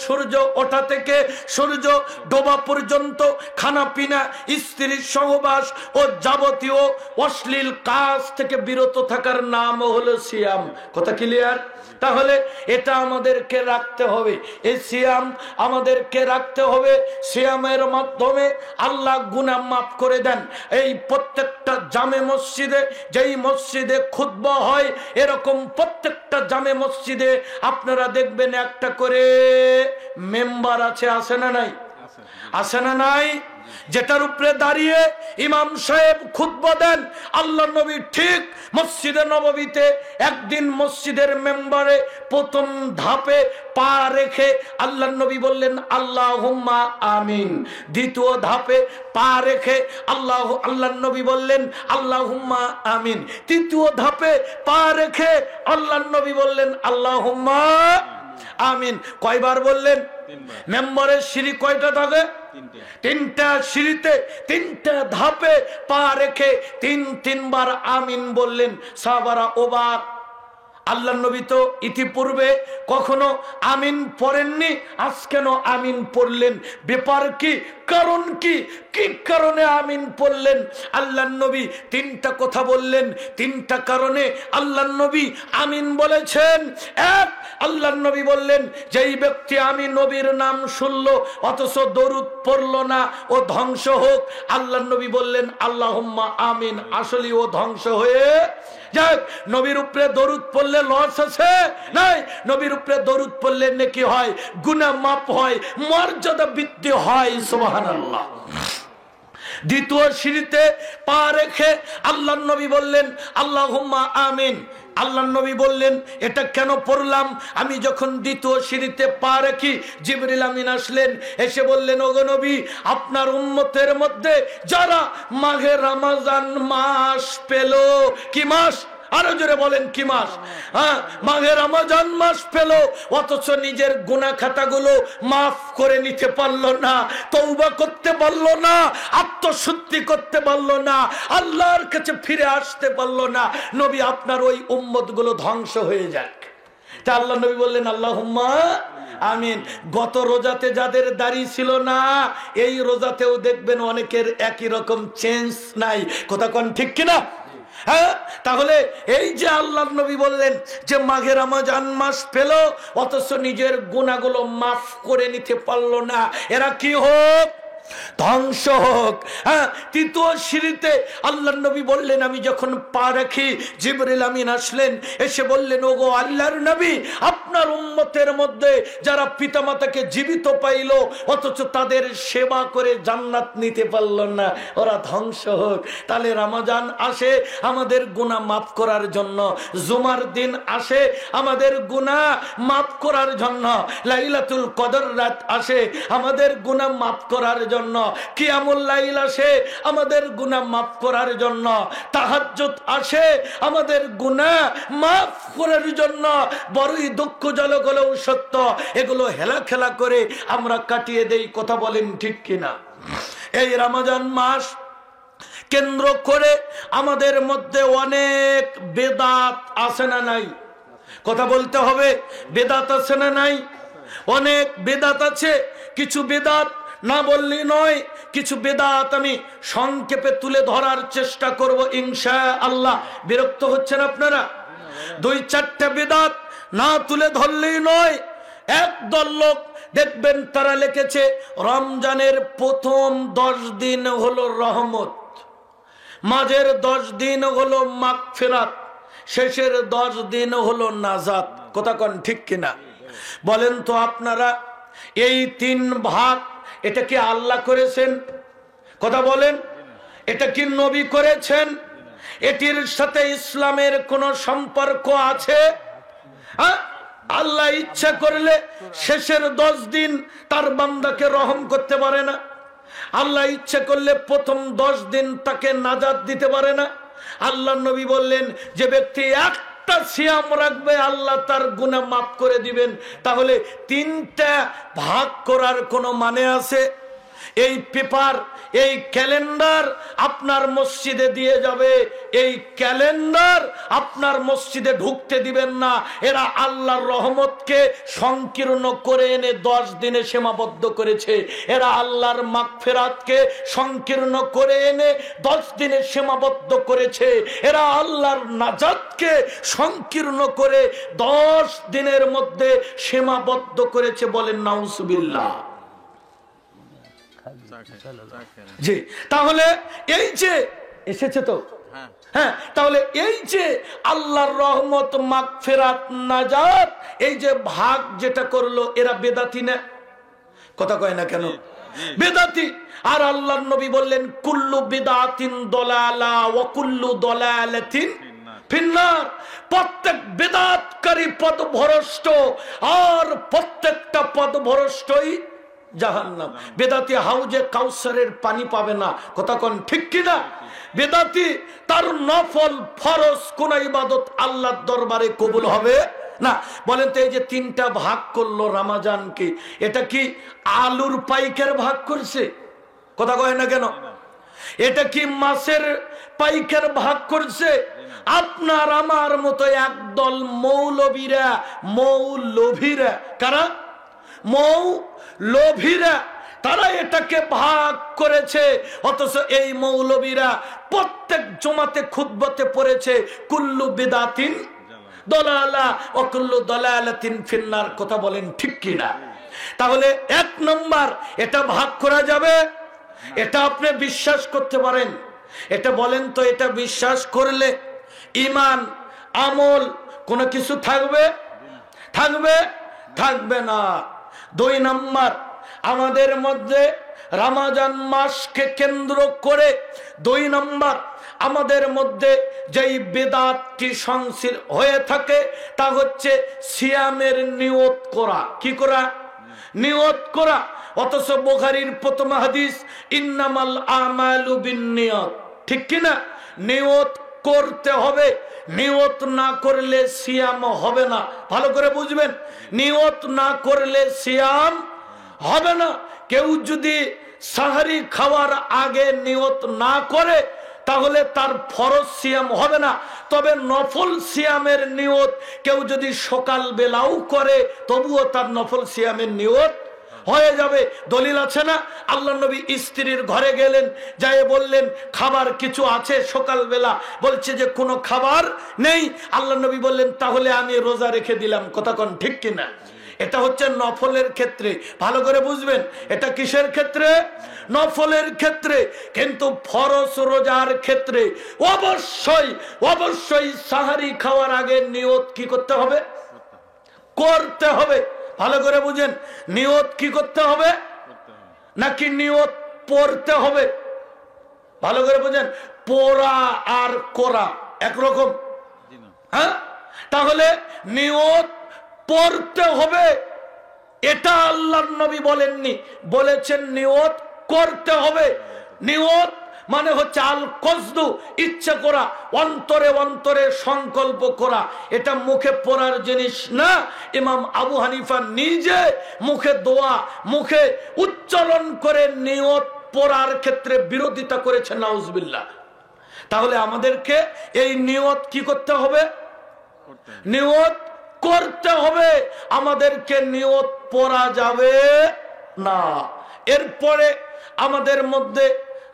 সূর্য ওঠা থেকে সূর্য ডোবা পর্যন্ত খানা পিনা, স্ত্রীর সহবাস ও যাবতীয় অশ্লীল কাজ থেকে বিরত থাকার নাম হলো সিয়াম। কথা ক্লিয়ার? তাহলে এটা আমাদেরকে রাখতে হবে। এই সিয়াম আমাদেরকে রাখতে হবে। সিয়ামের মাধ্যমে আল্লাহ গুনাহ মাফ করে দেন। এই প্রত্যেকটা জামে মসজিদে, যেই মসজিদে খুতবা হয়, এরকম প্রত্যেকটা জামে মসজিদে আপনারা দেখবেন একটা করে মেম্বার আছে। আছে না নাই? আছে না নাই? যেটার উপরে দাঁড়িয়ে ইমাম সাহেব খুতবা দেন। আল্লাহ নবী ঠিক মসজিদে নববীতে একদিন মসজিদের মেম্বারে প্রথম ধাপে পা রেখে আল্লাহ নবী বললেন আল্লাহুম্মা আমিন। দ্বিতীয় ধাপে পা রেখে আল্লাহ নবী বললেন আল্লাহুম্মা আমিন। তৃতীয় ধাপে পা রেখে আল্লাহ নবী বললেন আল্লাহুম্মা আমিন। কয়বার বললেন? মেম্বারের সিঁড়ি কয়টা থাকে? তিনটা সিঁড়িতে তিনটা ধাপে পা রেখে তিনবার আমিন বললেন। সাহাবারা অবাক। আল্লাহ নবী তো ইতিপূর্বে কখনো আমিন পড়েননি, আজ কেন আমিন পড়লেন? ব্যাপার কি? কারণ কি? কি কারণে আমিন পড়লেন? আল্লাহ নবী তিনটা কথা বললেন। তিনটা কারণে আল্লাহ নবী আমিন বলেছেন। এক, আল্লাহ নবী বললেন যেই ব্যক্তি আমি নবীর নাম শুনলো অথচ দরুদ পড়লো না, ও ধ্বংস হোক। আল্লাহ নবী বললেন আল্লাহুম্মা আমিন। আসলে ও ধ্বংস হয়ে যাক। নবীর উপরে দরুদ পড়লে লস আছে? নাই। নবীর উপরে দরুদ পড়লে নেকি হয়, গুনাহ মাফ হয়, মর্যাদা বৃদ্ধি হয়। সুবহানাল্লাহ। দ্বিতীয় সিঁড়িতে পা রেখে আল্লাহ নবী বললেন আল্লাহুম্মা আমিন। আল্লাহ নবী বললেন এটা কেন পড়লাম? আমি যখন দ্বিতীয় সিঁড়িতে পা রাখি জিবরিল আমিন আসলেন, এসে বললেন ওগো নবী, আপনার উম্মতের মধ্যে যারা মাঘে রমজান মাস পেল। কি মাস? আরো জোরে বলেন কি মাস? হ্যাঁ, মাঘে রমজান মাস পেল, অথচ নিজের গুনাহ খাতাগুলো মাফ করে নিতে পারলো না, তওবা করতে পারলো না, আত্মশুদ্ধি করতে পারলো না, আল্লাহর কাছে ফিরে আসতে পারলো না। নবী আপনার ওই উম্মতগুলো ধ্বংস হয়ে যাক। তা আল্লাহ নবী বললেন আল্লাহুম্মা আমিন। গত রোজাতে যাদের দাড়ি ছিল না, এই রোজাতেও দেখবেন অনেকের একই রকম চেঞ্জ নাই। কথা কোন ঠিক কিনা? হ্যাঁ, তাহলে এই যে আল্লাহ নবী বললেন যে মাঘে রমজান মাস পেল অথচ নিজের গুনাহগুলো মাফ করে নিতে পারলো না, এরা কি হোক? ধ্বংস হোক। হ্যাঁ, তৃতীয় সিঁড়িতে আল্লাহ নবী বললেন আমি যখন পা রাখি জিবরিল আমিন আসলেন, এসে বললেন ওগো আল্লাহর নবী, আপনার উম্মতের মধ্যে যারা পিতামাতাকে জীবিত পাইল অথচ তাদের সেবা করে জান্নাত নিতে পারল না, ওরা ধ্বংস হোক। তাহলে রমজান আসে আমাদের গুনাহ মাফ করার জন্য, জুমার দিন আসে আমাদের গুনাহ মাফ করার জন্য, লাইলাতুল কদর রাত আসে আমাদের গুনাহ মাফ করার জন্য। জন্য, কিয়ামুল লাইল আসে আমাদের গুনাহ মাফ করার জন্য, তাহাজ্জুদ আসে আমাদের গুনাহ মাফ করার জন্য। বড়ই দুঃখজনক হলেও সত্য, এগুলো হেলা খেলা করে আমরা কাটিয়ে দেই। কথা বলেন ঠিক কিনা? এই রমজান মাস কেন্দ্র করে আমাদের মধ্যে অনেক বেদাত আছে না নাই? কথা বলতে হবে, বেদাত আছে না নাই? অনেক বেদাত আছে। কিছু বেদাত না বললেই নয়, কিছু বেদাত আমি সংক্ষেপে তুলে ধরার চেষ্টা করব ইনশাআল্লাহ। বিরক্ত হচ্ছেন আপনারা? দুই চারটা বেদাত না তুলে ধরলেই নয়। একদল লোক দেখবেন তারা লিখেছে রমজানের প্রথম 10 দিন হলো রহমত, মাঝের 10 দিন হলো মাগফিরাত, শেষের 10 দিন হলো নাজাত। কথা কোন ঠিক কিনা? বলেন তো আপনারা, এই 3 ভাগ এটা কি আল্লাহ করেছেন? কথা বলেন, এটা কি নবী করেছেন? এটির সাথে ইসলামের কোন সম্পর্ক আছে? আল্লাহ ইচ্ছা করলে শেষের 10 দিন তার বান্দাকে রহম করতে পারে না? আল্লাহ ইচ্ছা করলে প্রথম 10 দিন তাকে নাজাত দিতে পারে না? আল্লাহ নবী বললেন, যে ব্যক্তি একটা সিয়াম রাখবে আল্লাহ তার গুনাহ মাফ করে দিবেন। তাহলে 3টা ভাগ করার কোনো মানে আছে? এই পেপার, এই ক্যালেন্ডার আপনার মসজিদে দিয়ে যাবে, এই ক্যালেন্ডার আপনার মসজিদে ঢুকতে দিবেন না। এরা আল্লাহর রহমতকে সংকীর্ণ করে এনে 10 দিনে সীমাবদ্ধ করেছে। এরা আল্লাহর মাগফিরাতকে সংকীর্ণ করে এনে 10 দিনে সীমাবদ্ধ করেছে। এরা আল্লাহর নাজাতকে সংকীর্ণ করে 10 দিনের মধ্যে সীমাবদ্ধ করেছে। বলেন নাউজুবিল্লাহ। জি, তাহলে এই যে এসেছে তো, হ্যাঁ, তাহলে এই যে আল্লাহর রহমত, মাগফিরাত, নাজাত, এই যে ভাগ যেটা করলো, এরা বেদাতি না? কথা কয় না কেন? বেদাতি। আর আল্লাহর নবী বললেন, কুল্লু বিদআতিন দালালা ওয়া কুল্লু দালালাতিন ফিন্নার। প্রত্যেক বেদাতকারী পথভ্রষ্ট, আর প্রত্যেকটা পথভ্রষ্টই জাহান্নাম। বেদাতি হাউজে কাউসারের পানি পাবে না। কথা কোন ঠিক কিনা? বেদাতি তার নফল ফরজ কোন ইবাদত আল্লাহর দরবারে কবুল হবে না। বলেন তো, এই যে 3টা ভাগ করলো রমজানকে, এটা কি আলুর পাইকার ভাগ করছে? কথা কয় না কেন? এটা কি মাছের পাইকার ভাগ করছে? আপনার আমার মতো একদল মৌলভীরা, কারা? মৌলভীরা, তারা এটাকে ভাগ করেছে। অথচ এই মৌলভীরা প্রত্যেক জুমাতে খুতবাতে পড়েছে কুল্লু বিদআতিন দালালা ওয়া কুল্লু দালালাতিন ফিন্নার। কথা বলেন ঠিক কিনা? তাহলে 1 নম্বর, এটা ভাগ করা যাবে? এটা আপনি বিশ্বাস করতে পারেন? এটা বলেন তো, এটা বিশ্বাস করলে ঈমান, আমল কোনো কিছু থাকবে? থাকবে না। 2 নম্বর, আমাদের মধ্যে রমজান মাসকে কেন্দ্র করে 2 নম্বর আমাদের মধ্যে যেই বেদাতটি সংসিল হয়ে থাকে তা হচ্ছে সিয়ামের নিয়ত করা। কি করা? নিয়ত করা। অথচ বুখারীর প্রথম হাদিস, ইন্নামাল আমালু বিন্নিয়াত। ঠিক কিনা? নিয়ত করতে হবে। নিয়ত না করলে সিয়াম হবে না। ভালো করে বুঝবেন, নিয়ত না করলে সিয়াম হবে না। কেউ যদি সাহারি খাওয়ার আগে নিয়ত না করে তাহলে তার ফরজ সিয়াম হবে না। তবে নফল সিয়ামের নিয়ত কেউ যদি সকাল বেলাও করে তবুও তার নফল সিয়ামের নিয়ত হয়ে যাবে। দলিল আছে না? আল্লাহ নবী স্ত্রীর ঘরে গেলেন, যায় বললেন খাবার কিছু আছে সকালবেলা, বলছে যে কোনো খাবার নেই। আল্লাহ নবী বললেন, তাহলে আমি রোজা রেখে দিলাম। কথা কোন ঠিক কিনা? এটা হচ্ছে নফলের ক্ষেত্রে। ভালো করে বুঝবেন, এটা কিসের ক্ষেত্রে? নফলের ক্ষেত্রে। কিন্তু ফরজ রোজার ক্ষেত্রে অবশ্যই সাহারি খাওয়ার আগে নিয়ত কি করতে হবে? করতে হবে। ভালো করে বুঝেন, নিয়ত কি করতে হবে? নাকি নিয়ত পড়তে হবে? ভালো করে বুঝেন, পড়া আর করা একরকম? হ্যাঁ, তাহলে নিয়ত পড়তে হবে। এটা আল্লাহর নবী বলেননি, বলেছেন নিয়ত করতে হবে। নিয়ত মানে হচ্ছে আল কসদু, ইচ্ছা করা, অন্তরে অন্তরে সংকল্প করা। এটা মুখে পড়ার জিনিস না। ইমাম আবু হানিফা নিজে মুখে দোয়া, মুখে উচ্চারণ করে নিয়ত পড়ার ক্ষেত্রে বিরোধিতা করেছেন, নাউজুবিল্লাহ। তাহলে আমাদেরকে এই নিয়ত কি করতে হবে? নিয়ত করতে হবে। আমাদেরকে নিয়ত পড়া যাবে না। এরপরে আমাদের মধ্যে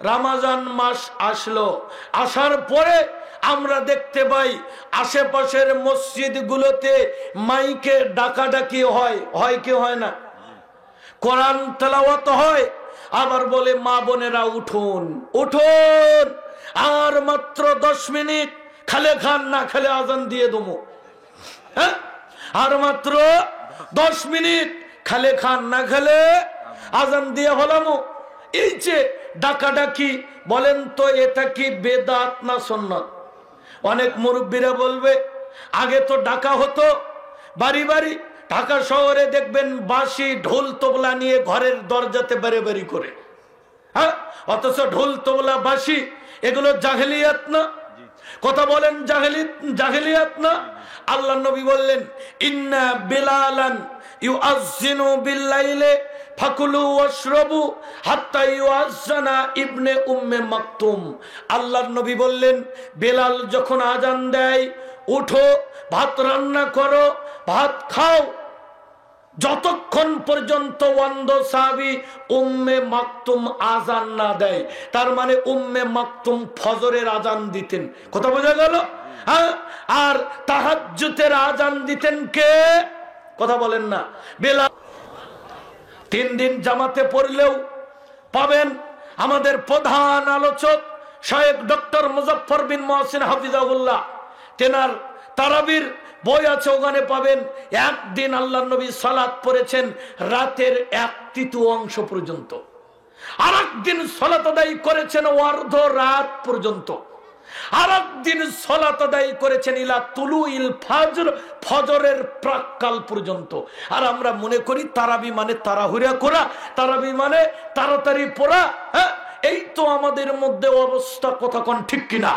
রমজান মাস আসলো, আসার পরে আমরা দেখতে পাই আশেপাশের মসজিদগুলোতে মাইকে ডাকাডাকি হয়, হয় কি হয় না? কোরআন তেলাওয়াত হয়, আবার বলে মা বোনেরা উঠুন উঠুন, আর মাত্র 10 মিনিট, খালে খান না খেলে আজান দিয়ে দেবো। হ্যাঁ, আর মাত্র 10 মিনিট, খালে খান না খেলে আজান দিয়ে হলামো। এই যে ডাকাডাকি, বলেন তো এটা কি বেদাত না সুন্নাত? অনেক মুরব্বীরা বলবে আগে তো ডাকা হতো বাড়ি বাড়ি। ঢাকা শহরে দেখবেন বাঁশি ঢোল তবলা নিয়ে ঘরের দরজাতে বেরে বেরি করে। হ্যাঁ, অথচ ঢোল তবলা বাঁশি এগুলো জাহেলিয়াত না? কথা বলেন, জাহেলিয়াত না? আল্লাহ নবী বললেন ইন্না বিলালান ইউআযজিনু বিল্লাইলে ফাকুলু ওয়াশরাবু হাত্তা ইউআযজানা ইবনে উম্মে মাকতুম। আল্লাহর নবী বললেন বেলাল যখন আজান দেয়, উঠো, ভাত রান্না করো, ভাত খাও, যতক্ষণ পর্যন্ত অন্ধ সাহাবী উম্মে মাকতুম আজান না দেয়। তার মানে উম্মে মাকতুম ফজরের আজান দিতেন। কথা বোঝা গেল? হ্যাঁ, আর তাহাজ্জুদের আজান দিতেন কে? কথা বলেন না? বেলাল। 3 দিন জামাতে পড়লেও পাবেন আমাদের প্রধান আলোচক শায়েখ ডক্টর মুজাফফর বিন মুহসিন হাফিজাহুল্লাহ, তেনার তারাবির বই আছে, ওখানে পাবেন একদিন আল্লাহর নবী সালাত পড়েছেন রাতের 1/3 পর্যন্ত, আর একদিন সালাত আদায় করেছেন অর্ধ রাত পর্যন্ত, আর একদিন সালাত আদায় করেছেন ইলা তুলুইল ফজর, ফজরের প্রাক্কাল পর্যন্ত। আর আমরা মনে করি তারাবি মানে তাড়াহুড়া করা, তারাবি মানে তাড়াতাড়ি পড়া। হ্যাঁ, এই তো আমাদের মধ্যে অবস্থা। কথা কোন ঠিক কিনা?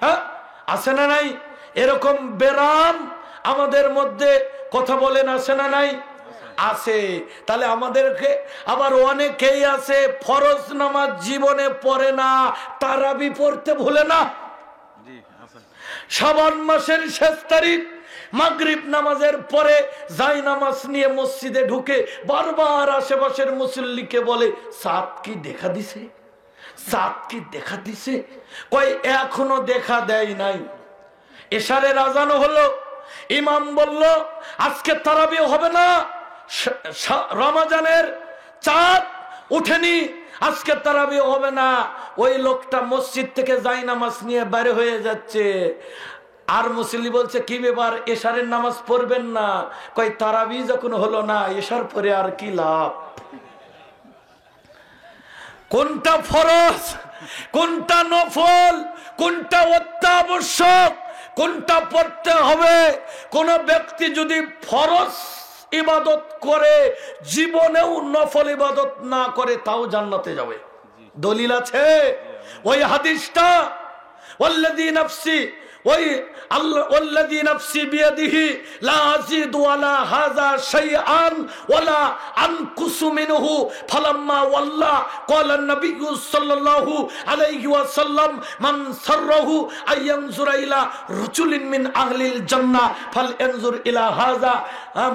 হ্যাঁ, আছে না নাই এরকম বেরাম আমাদের মধ্যে? কথা বলেন, আছে না নাই? আছে। তাহলে আমাদেরকে আবার অনেকেই আছে ফরজ নামাজ জীবনে পড়ে না, তারাবি পড়তে ভুলে না। শাবান মাসের 6 তারিখ মাগরিব নামাজের পরে যাই নামাজ নিয়ে মসজিদে ঢুকে বারবার আশেপাশের মুসল্লিকে বলে চাঁদ কি দেখা দিছে, চাঁদ কি দেখা দিছে? কয় এখনো দেখা দেয় নাই। এশারের আজান হলো, ইমাম বলল আজকে তারাবি হবে না, রমজানের চাঁদ উঠেনি, আজকে তারাবি হবে না। ওই লোকটা মসজিদ থেকে যাই নামাজ নিয়ে বাইরে হয়ে যাচ্ছে। আর মুসল্লি বলছে কি ব্যাপার, এশারের নামাজ পড়বেন না? কয় তারাবি যখন হলো না, এশার পরে আর কি লাভ? কোনটা ফরজ, কোনটা নফল, কোনটা অত্যাবশ্যক, কোনটা পড়তে হবে? কোন ব্যক্তি যদি ফরজ ইবাদত করে জীবনেও নফল ইবাদত না করে তাও জান্নাতে যাবে। দলিল আছে ওই হাদিসটা, ওয়াল্লাযী নাফসি ওই আল্লাহ ওয়াল্লাযী নাফসি বিয়াদিহি লা আযীদু আলা হাযা শাইআন ওয়ালা আনকুসু মিনহু ফালাম্মা ওয়াল্লা ক্বালা আন-নাবিয়্যু সাল্লাল্লাহু আলাইহি ওয়াসাল্লাম মান সাররাহু আয়ানজুরা ইলা রাজুলিন মিন আহলিল জান্নাহ ফালয়ানজুর ইলা হাযা।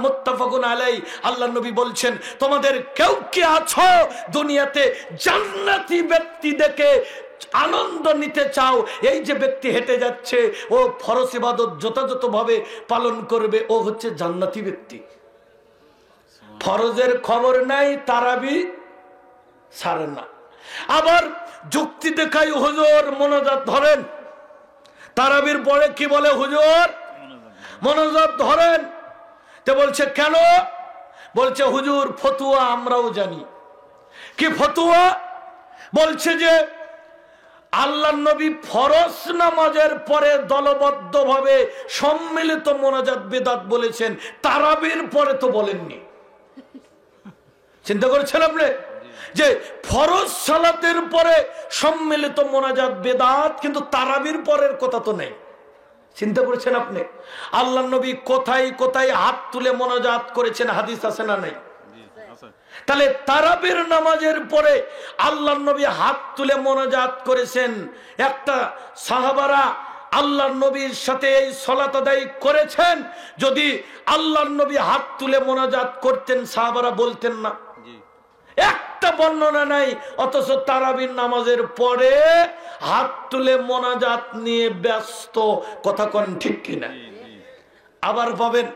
মুত্তাফাকুন আলাইহি। আল্লাহর নবী বলছেন তোমাদের কেউ কি আছো দুনিয়াতে জান্নাতি ব্যক্তি দেখে আনন্দ নিতে চাও? এই যে ব্যক্তি হেঁটে যাচ্ছে ও ফরজ ইবাদত যথাযথভাবে পালন করবে, ও হচ্ছে জান্নাতি ব্যক্তি। ফরজের খবর নাই, তারাবি ছাড়েন না। আবার যুক্তি দেখাই হুজুর মোনাজাত ধরেন, তারাবির পরে কি বলে হুজুর মোনাজাত ধরেন। তো বলছে কেন? বলছে হুজুর ফতুয়া আমরাও জানি। কি ফতুয়া? বলছে যে আল্লাহর নবী ফরজ নামাজের পরে দলবদ্ধভাবে সম্মিলিত মোনাজাত বিদআত বলেছেন, তারাবির পরে তো বলেননি। চিন্তা করেছেন আপনি? যে ফরজ সালাতের পরে সম্মিলিত মোনাজাত বেদাত, কিন্তু তারাবির পরের কথা তো নেই। চিন্তা করেছেন আপনি? আল্লাহ নবী কোথায় কোথায় হাত তুলে মোনাজাত করেছেন, হাদিস আছে না নাই? তাহলে তারাবির নামাজের পরে আল্লাহ নবী হাত তুলে মোনাজাত করেছেন। একটা সাহাবারা আল্লাহর নবীর সাথে এই সালাত আদায় করেছেন। যদি আল্লাহর নবী হাত তুলে মোনাজাত করতেন, সাহাবারা বলতেন না? একটা বর্ণনা নাই। অথচ তারাবির নামাজের পরে হাত তুলে মোনাজাত নিয়ে ব্যস্ত। কথা কোন ঠিক কিনা? আবার পাবেন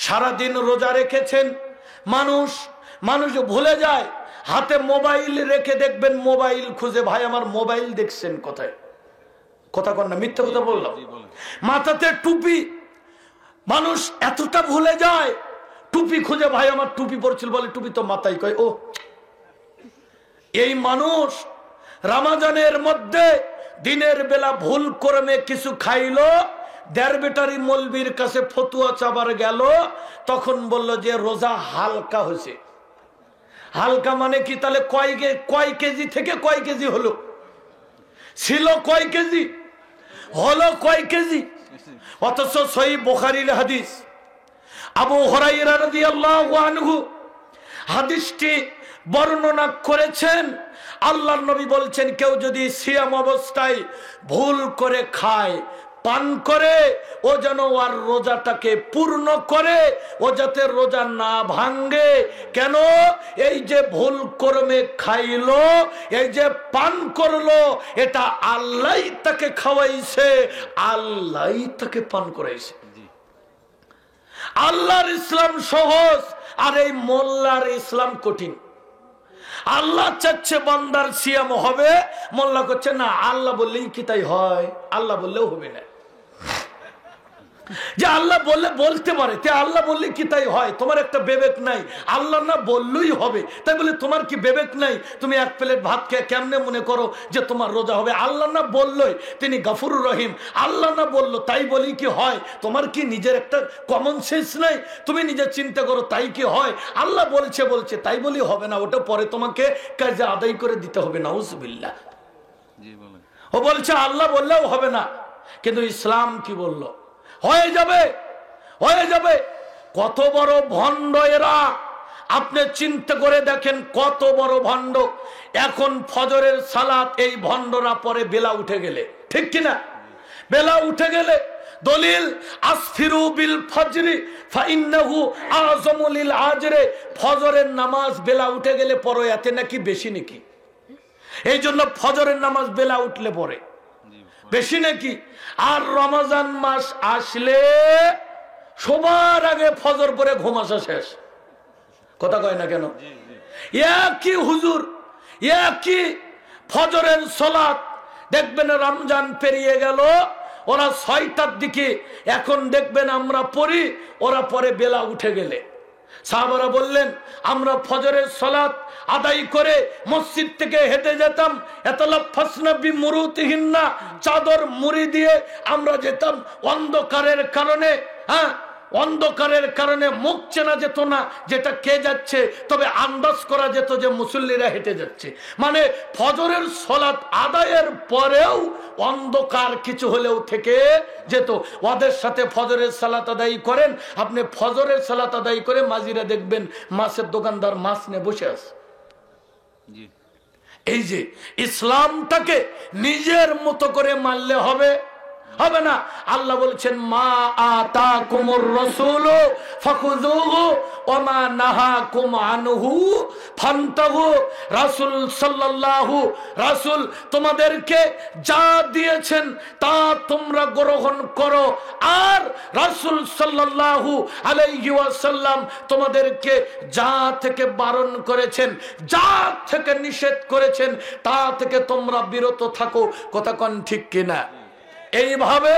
সারাদিন রোজা রেখেছেন মানুষ ভুলে যায়, হাতে মোবাইল রেখে দেখবেন মোবাইল খুঁজে, ভাই আমার মোবাইল দেখছেন কোথায়? কথা কন না, মিথ্যা কথা বললাম? মাথাতে টুপি, মানুষ এতটা ভুলে যায়, টুপি খুঁজে, ভাই আমার টুপি পড়ছিল, বলে টুপি তো মাথায়, কয় ও। এই মানুষ রমজানের মধ্যে দিনের বেলা ভুল কর্মে কিছু খাইলো, দেড় বেটারি মৌলবীর কাছে ফতুয়া চাবার গেল, তখন বলল যে রোজা হালকা হয়েছে। হালকা মানে কি? তাহলে কয় কেজি থেকে কয় কেজি হলো? ছিল কয় কেজি, হলো কয় কেজি? অথচ সহিহ বুখারীর হাদিস, আবু হুরায়রা রাদিয়াল্লাহু আনহু হাদিসটি বর্ণনা করেছেন। আল্লাহর নবী বলছেন, কেউ যদি সিয়াম অবস্থায় ভুল করে খায়, পান করে, ও যেন আর রোজাটাকে পূর্ণ করে, ও যাতে রোজা না ভাঙ্গে। কেন? এই যে ভুল কর্মে খাইলো, এই যে পান করলো, এটা আল্লাহই তাকে খাওয়াইছে, আল্লাহই তাকে পান করাইছে। আল্লাহর ইসলাম সহজ, আর এই মোল্লার ইসলাম কঠিন। আল্লাহ চাচ্ছে বান্দার সিয়াম হবে, মোল্লা করছে না, আল্লাহ বললেই কি তাই হয়? আল্লাহ বললেও হবে না। যে আল্লাহ বললে বলতে পারে, তে আল্লাহ বললে কি তাই হয়? তোমার একটা বিবেক নাই, আল্লাহ না বললেই হবে, তাই বলে তোমার কি বিবেক নাই? তুমি এক প্লেট ভাত খেয়ে কেমনে মনে করো যে তোমার রোজা হবে? আল্লাহ না বললই তিনি গফুরুর রহিম, আল্লাহ না বললো তাই বলি কি হয়? তোমার কি নিজের একটা কমন সেন্স নাই? তুমি নিজে চিন্তা করো তাই কি হয়? আল্লাহ বলছে তাই বলি হবে না, ওটা পরে তোমাকে কাজে আদায় করে দিতে হবে। নাউজুবিল্লাহ। ও বলছে আল্লাহ বললেও হবে না, কিন্তু ইসলাম কি বললো? হয়ে যাবে, হয়ে যাবে। কত বড় ভণ্ড এরা! আপনি চিন্তা করে দেখেন কত বড় ভণ্ড। এখন ফজরের সালাত এই ভণ্ডরা পরে বেলা উঠে গেলে, ঠিক কিনা? বেলা উঠে গেলে দলিল আসফিরু বিল ফজরি ফাইন্নাহু আযমু লিল আজরে, ফজরের নামাজ বেলা উঠে গেলে পড়ো, এতে নাকি বেশি নাকি? এই জন্য ফজরের নামাজ বেলা উঠলে পড়ে বেশি নাকি? আর রমজান মাস আসলে সবার আগে ফজর পরে ঘুম আসা শেষ। কথা কয় না কেন? একই হুজুর, একই ফজরের সালাত, দেখবেন রমজান পেরিয়ে গেল, ওরা 6টার দিকে, এখন দেখবেন আমরা পড়ি, ওরা পরে বেলা উঠে গেলে। সাহাবারা বললেন, আমরা ফজরের সালাত আদায় করে মসজিদ থেকে হেঁটে যেতাম, এতলাফাসনা বিমুরুতিহিন্না, চাদর মুড়ি দিয়ে আমরা যেতাম। অন্ধকারের কারণে, অন্ধকারের কারণে মুখ চেনা যেত না যেটা কে যাচ্ছে, তবে আন্দাজ করা যেত যে মুসল্লিরা হেঁটে যাচ্ছে। মানে ফজরের সালাত আদায়ের পরেও অন্ধকার কিছু হলেও থেকে যেত। ওদের সাথে ফজরের সালাত আদায় করেন আপনি, ফজরের সালাত আদায় করে মাঝিরা দেখবেন মাছের দোকানদার মাছ নিয়ে বসে আছে। এই যে ইসলামটাকে নিজের মতো করে মানলে হবে, হবে না। আল্লাহ বলছেন, মা আতাকুমুর রাসূলু ফাখুযুহু ওয়া মা নাহাকুম আনহু ফান্তাহু। রাসূল সাল্লাল্লাহু, রাসূল তোমাদেরকে যা দিয়েছেন তা তোমরা গ্রহণ করো, আর রাসূল সাল্লাল্লাহু আলাইহি ওয়াসাল্লাম তোমাদেরকে যা থেকে বারণ করেছেন, যা থেকে নিষেধ করেছেন, তা থেকে তোমরা বিরত থাকো। কথা কোন ঠিক কিনা? এইভাবে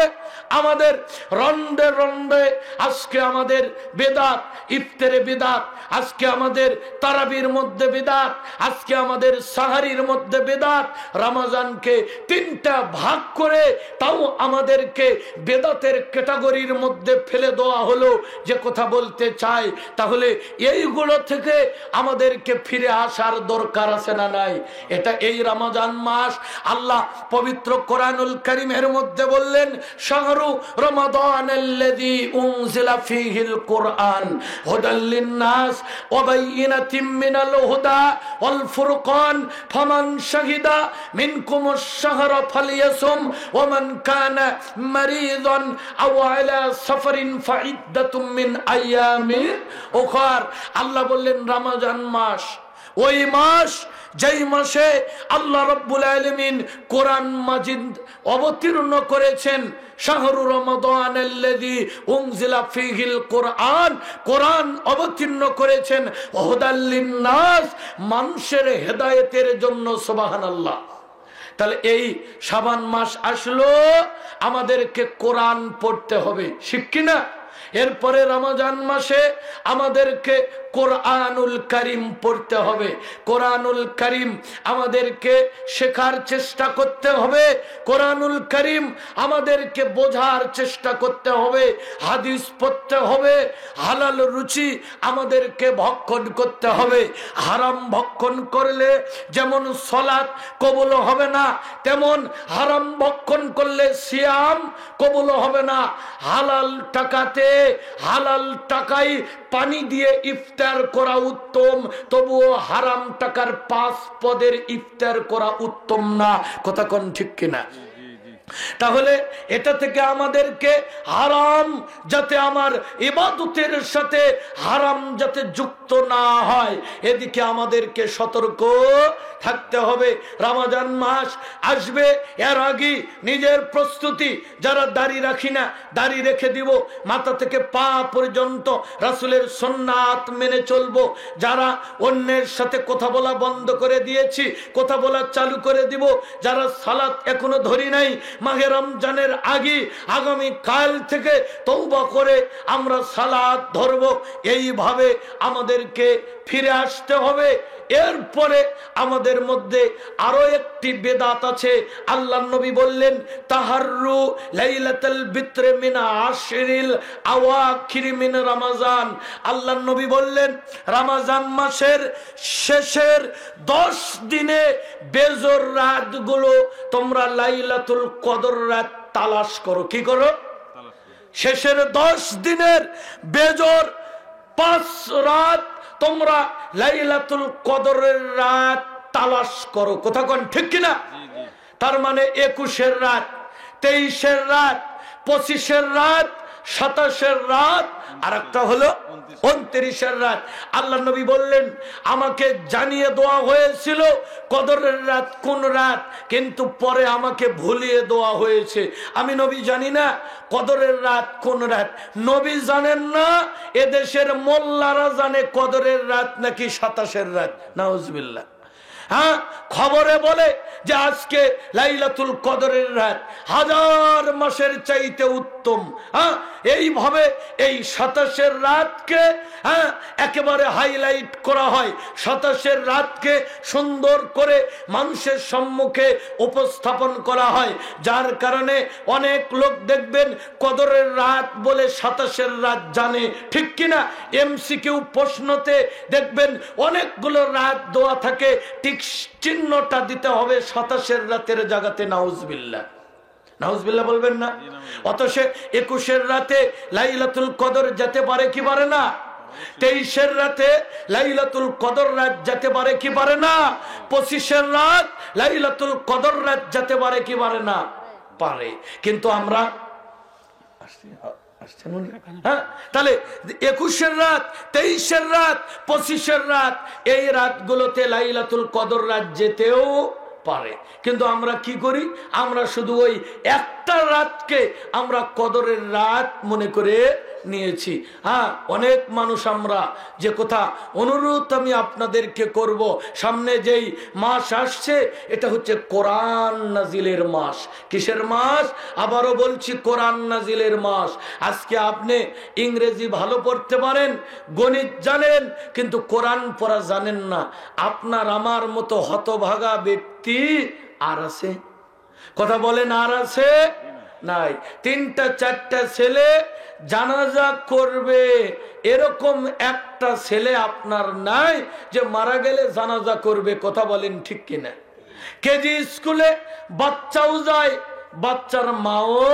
আমাদের রন্ডে রন্ডে আজকে আমাদের বেদাত, ইফতারে বেদাত, আজকে আমাদের তারাবির মধ্যে বেদাত, আজকে আমাদের সাহারির মধ্যে বেদাত। রমজানকে তিনটা ভাগ করে তাও আমাদেরকে বেদাতের ক্যাটাগরির মধ্যে ফেলে দেওয়া হলো। যে কথা বলতে চাই, তাহলে এইগুলো থেকে আমাদেরকে ফিরে আসার দরকার আছে না নাই? এটা এই রমজান মাস আল্লাহ পবিত্র কোরআনুল কারীমের মধ্যে বললেন, শাহরু রমাদানাল্লাযী উনজিলা ফীহিল কুরআন হুদাল লিন-নাস ওয়া বাইয়িনাতিম মিনাল হুদা ওয়াল ফুরকান ফামান শাহিদা মিনকুমুশ শাহরা ফালইয়াসুম ওয়া মান কানা মারিদান আও আলা সাফারিন ফাইদ্দাতুম মিন আইয়ামিন উখর। আল্লাহ বললেন রমজান মাস ওই মাস যেই মাসে আল্লাহ রাব্বুল আলামিন কোরআন মাজিদ অবতীর্ণ করেছেন। শাহরু রমাদানাল্লাযী উনজিলা ফীহিল কুরআন, কোরআন অবতীর্ণ করেছেন হুদাল লিন-নাস, মানুষের হেদায়েতের জন্য। সুবহানাল্লাহ। তাহলে এই শাবান মাস আসলো, আমাদেরকে কোরআন পড়তে হবে, ঠিক কিনা? এরপরে রমজান মাসে আমাদেরকে কোরআনুল কারীম পড়তে হবে। কোরআনুল কারীম আমাদেরকে শেখার চেষ্টা করতে হবে। কোরআনুল কারীম আমাদেরকে বোঝার চেষ্টা করতে হবে। হাদিস পড়তে হবে। হালাল রুচি আমাদেরকে ভক্ষণ করতে হবে। হারাম ভক্ষণ করলে যেমন সালাত কবুল হবে না, তেমন হারাম ভক্ষণ করলে সিয়াম কবুল হবে না। হালাল টাকাতে, হালাল টাকায় পানি দিয়ে ইফতার করা উত্তম, তবুও হারাম টাকার 5 পদের ইফতার করা উত্তম না। কথা কোন ঠিক কিনা? তাহলে এটা থেকে আমাদেরকে হারাম যাতে আমার ইবাদতের সাথে হারাম যাতে যুক্ত না হয়, এদিকে আমাদেরকে সতর্ক থাকতে হবে। রমজান মাস আসবে, এর আগে নিজের প্রস্তুতি। যারা দাড়ি রাখি না, দাড়ি রেখে দিব, মাথা থেকে পা পর্যন্ত রাসূলের সুন্নাত মেনে চলবো। যারা অন্যের সাথে কথা বলা বন্ধ করে দিয়েছি, কথা বলা চালু করে দিব। যারা সালাত এখনো ধরি নাই, মাহে রমজানের আগে আগামী কাল থেকে তওবা করে আমরা সালাত ধরব। এইভাবে আমাদেরকে ফিরে আসতে হবে। এরপরে আমাদের মধ্যে আরো একটি বেদাত আছে। আল্লাহর নবী বললেন, তাহাররু লাইলাতুল বিত্র মিন আশরিল আওয়াখির মিন রমজান। আল্লাহর নবী বললেন, রমজান মাসের শেষের 10 দিনে বেজর রাতগুলো তোমরা লাইলাতুল কদর রাত তালাশ করো। কি করো? শেষের 10 দিনের বেজর 5 রাত তোমরা লাইলাতুল কদরের রাত তালাশ করো। কথা কোন ঠিক কিনা? তার মানে 21-এর রাত, 23-এর রাত, 25-এর রাত, 27-এর রাত, আর একটা হলো 29-এর রাত। আল্লাহ নবী বললেন, আমাকে জানিয়ে দেওয়া হয়েছিল কদরের রাত কোন রাত, কিন্তু পরে আমাকে ভুলিয়ে দেওয়া হয়েছে। আমি নবী জানি না কদরের রাত কোন রাত। নবী জানেন না, এদেশের মোল্লারা জানে কদরের রাত নাকি 27-এর রাত। নাউজুবিল্লাহ। হ্যাঁ, খবরে বলে যে আজকে লাইলাতুল কদরের রাত 1000 মাসের চাইতে উত্তম। হ্যাঁ, এইভাবে এই 27-এর রাতকে একেবারে হাইলাইট করা হয়। 27-এর রাতকে সুন্দর করে মানুষের সম্মুখে উপস্থাপন করা হয়, যার কারণে অনেক লোক দেখবেন কদরের রাত বলে 27-এর রাত জানে, ঠিক কিনা? এমসিকিউ প্রশ্নতে দেখবেন অনেকগুলো রাত দেওয়া থাকে, ঠিক চিহ্নটা দিতে হবে 27-এর রাতের জায়গাতে। নাউজুবিল্লাহ, নাউজুবিল্লাহ বলবেন না? অথচ 21-এর রাতে লাইলাতুল কদর যেতে পারে কি পারে না? 23-এর রাতে লাইলাতুল কদর রাত যেতে পারে কি পারে না? 25-এর রাত লাইলাতুল কদর রাত যেতে পারে কি পারে না? পারে। কিন্তু আমরা তাহলে 21-এর রাত, 23-এর রাত, 25-এর রাত, এই রাতগুলোতে লাইলাতুল কদর রাত যেতেও পারে। কিন্তু আমরা কি করি? আমরা শুধু ওই একটা রাতকে আমরা কদরের রাত মনে করে নিয়েছি। হ্যাঁ, অনেক মানুষ আমরা যে কথা অনুরোধ আমি আপনাদেরকে করব, সামনে যেই মাস আসছে এটা হচ্ছে কোরআন নাজিলের মাস। কিসের মাস? আবারও বলছি, কোরআন নাজিলের মাস। আজকে আপনি ইংরেজি ভালো পড়তে পারেন, গণিত জানেন, কিন্তু কোরআন পড়া জানেন না। আপনার আমার মতো হতভাগা ব্যক্তি আর আছে? কথা বলেন, আর আছে? নাই। 3-4টা ছেলে জানাজা করবে, এরকম একটা ছেলে আপনার নাই যে মারা গেলে জানাজা করবে। কথা বলেন ঠিক কিনা? কেজি স্কুলে বাচ্চাও যায়, বাচ্চার মাও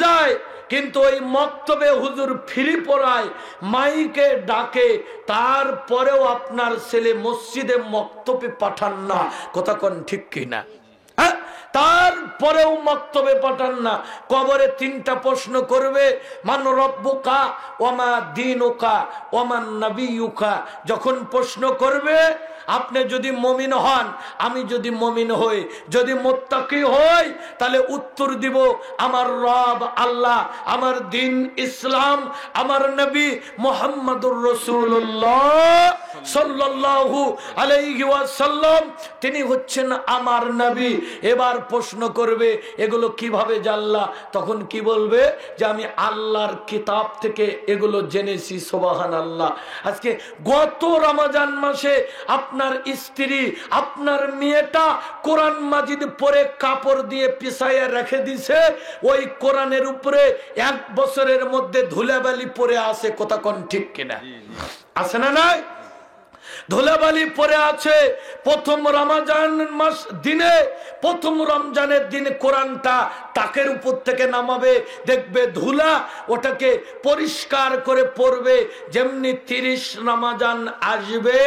যায়, কিন্তু ওই মক্তবে হুজুর ফ্রি পড়ায়, মাইকে ডাকে, তারপরেও আপনার ছেলে মসজিদে মক্তবে পাঠান না। কথা কোন ঠিক কিনা? হ্যাঁ, তারপরেও মক্তবে পাঠান না। কবরে 3টা প্রশ্ন করবে, মান রব্বুকা ওমা দীনুকা ওমান নবিয়ুকা। যখন প্রশ্ন করবে, আপনি যদি মুমিন হন, আমি যদি মুমিন হই, যদি মুত্তাকি হই, তাহলে উত্তর দিব আমার রব আল্লাহ, আমার দিন ইসলাম, আমার নবী মুহাম্মদুর রাসূলুল্লাহ সাল্লাল্লাহু আলাইহি ওয়াসাল্লাম, তিনি হচ্ছেন আমার নবী। এবার প্রশ্ন করবে এগুলো কিভাবে জানলা? তখন কি বলবে? যে আমি আল্লাহর কিতাব থেকে এগুলো জেনেছি। সুবহানাল্লাহ। আজকে গত রমজান মাসে আপনার স্ত্রী, আপনার মেয়েটা কোরআন মাজিদ পরে কাপড় দিয়ে পিছাইয়া রেখে দিছে, ওই কোরআনের উপরে 1 বছরের মধ্যে ধুলাবালি পরে আছে। কথা কোন ঠিক কিনা? আছে না নাই? ধুলাবালি পরে আছে। প্রথম রমজান মাস দিনে, প্রথম রমজানের দিনে কোরআনটা তাকের উপর থেকে নামাবে, দেখবে ধুলা, ওটাকে পরিষ্কার করে পড়বে। যেমনি 30 রমজান আসবে,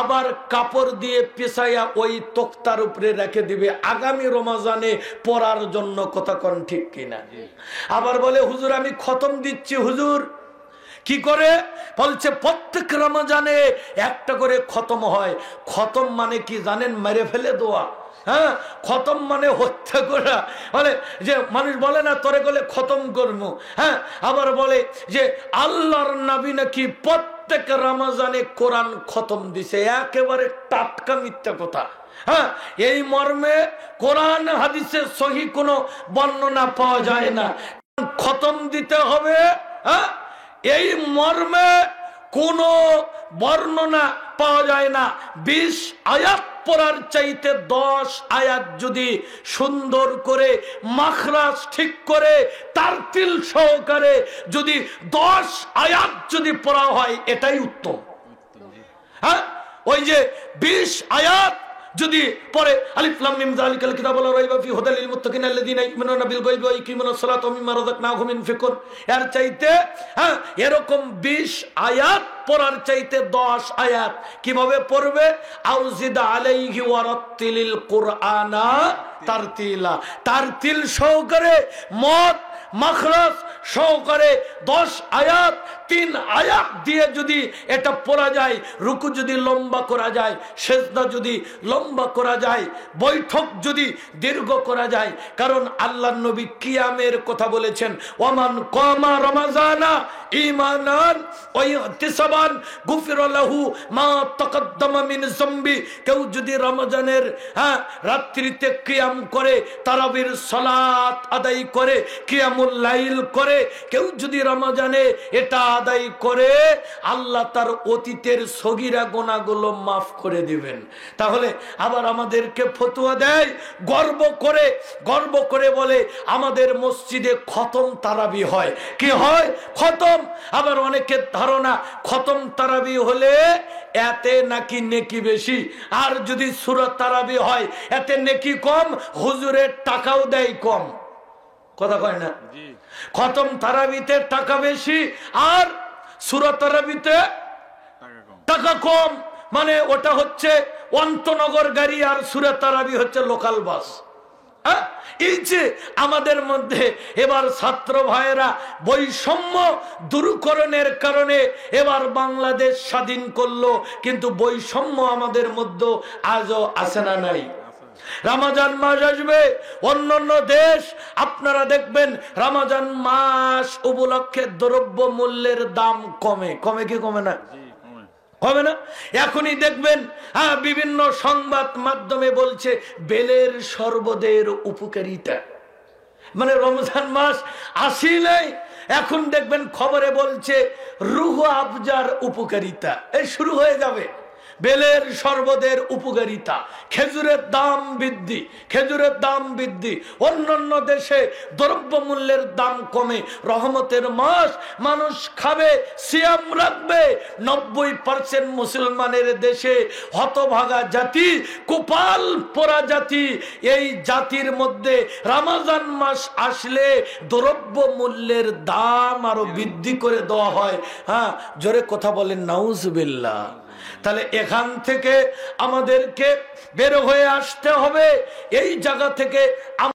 আবার কাপড় দিয়ে পেছাইয়া ওই তক্তার উপরে রেখে দিবে আগামী রমজানে পড়ার জন্য। কথা কোন ঠিক কিনা? আবার বলে হুজুর আমি খতম দিচ্ছি। হুজুর কি করে? বলছে প্রত্যেক রমজানে একটা করে খতম হয়। খতম মানে কি জানেন? মেরে ফেলে দেওয়া। হ্যাঁ, খতম মানে হত্যা করা। মানে যে মানুষ বলে না তোরে গেলে খতম করবো। হ্যাঁ, আবার বলে যে আল্লাহর নবী নাকি প্রত্যেক রমজানে কোরআন খতম দিছে। একেবারে টাটকা মিথ্যা কথা। হ্যাঁ, এই মর্মে কোরআন হাদিসে সহি কোনো বর্ণনা পাওয়া যায় না। খতম দিতে হবে, হ্যাঁ, এই মর্মে কোন বর্ণনা পাওয়া যায় না। 20 আয়াত পড়ার চাইতে 10 আয়াত যদি সুন্দর করে মাখরাজ ঠিক করে তারতিল সহকারে যদি 10 আয়াত যদি পড়া হয়, এটাই উত্তম। হ্যাঁ, ওই যে 20 আয়াত যদি পরে আলিফ লাম মিম যালিকাল কিতাবু লা রাইবা ফি হুদাল লিল মুত্তাকিন আল্লাযিনা ইউমিনুনা বিল গায়বি ওয়া ইয়াকিমুনাস সালাতা ওয়া মিম্মা রাযাকনাহুম ইউনফিকুন। এর চাইতে হ্যাঁ, এরকম 20 আয়াত পড়ার চাইতে 10 আয়াত কিভাবে পড়বে? আউজিদ আলাইহি ওয়া রাত্তিলিল কুরআনা তারতিলা। তারতিল সহকারে মত মাখরাজ সহকারে 10 আয়াত, 3 আয়াত দিয়ে যদি এটা পড়া যায়, রুকু যদি লম্বা করা যায়, সেজদা যদি লম্বা করা যায়, বৈঠক যদি দীর্ঘ করা যায়। কারণ আল্লাহর নবী কিয়ামের কথা বলেছেন, ওমান কামা রমাজানা ঈমানান ওয়া ইহতিসাবান গুফিরা লাহু মা তাকাদ্দামা মিন যামবি। কেউ যদি রমজানের রাত্রিতে কিয়াম করে, তারাবির সালাত আদায় করে, কিয়ামুল লাইল করে, কেউ যদি রমজানে এটা আদায় করে, আল্লাহ তার অতীতের সগীরা গুনাহগুলো মাফ করে দিবেন। তাহলে আবার আমাদেরকে ফতোয়া দেয়, গর্ব করে বলে আমাদের মসজিদে খতম তারাবি হয়। কি হয়? খতম। আবার অনেকের ধারণা খতম তারাবি হলে এতে নাকি নেকি বেশি, আর যদি সূরা তারাবি হয় এতে নেকি কম, হুজুরের টাকাও দেয় কম। কথা কয় না? খতম তারাবিতে টাকা বেশি, আর সূরা তারাবিতে টাকা কম। মানে ওটা হচ্ছে অন্তনগর গাড়ি, আর সূরা তারাবি হচ্ছে লোকাল বাস। এই যে আমাদের মধ্যে এবার ছাত্র ভাইয়েরা বৈষম্য দূরীকরণের কারণে এবার বাংলাদেশ স্বাধীন করলো, কিন্তু বৈষম্য আমাদের মধ্যে আজও আছে না নাই? রমজান মাস আসবে, অন্যান্য দেশ আপনারা দেখবেন রমজান মাস উপলক্ষে দ্রব্য মূল্যের দাম কমে। কমে কি কমে না? হবে না? এখনই দেখবেন বিভিন্ন সংবাদ মাধ্যমে বলছে বেলের শরবতের উপকারিতা, মানে রমজান মাস আসিলেই এখন দেখবেন খবরে বলছে রুহ আফজার উপকারিতা। এই শুরু হয়ে যাবে বেলের শরবতের উপকারিতা, খেজুরের দাম বৃদ্ধি, খেজুরের দাম বৃদ্ধি। অন্যান্য দেশে দ্রব্য মূল্যের দাম কমে, রহমতের মাস, মানুষ খাবে, সিয়াম রাখবে। 90% মুসলমানের দেশে হতভাগা জাতি, কপাল পোড়া জাতি, এই জাতির মধ্যে রমজান মাস আসলে দ্রব্য মূল্যের দাম আরো বৃদ্ধি করে দেওয়া হয়। হ্যাঁ, জোরে কথা বলেন নাউজুবিল্লাহ। তাহলে এখান থেকে আমাদেরকে বের হয়ে আসতে হবে, এই জায়গা থেকে।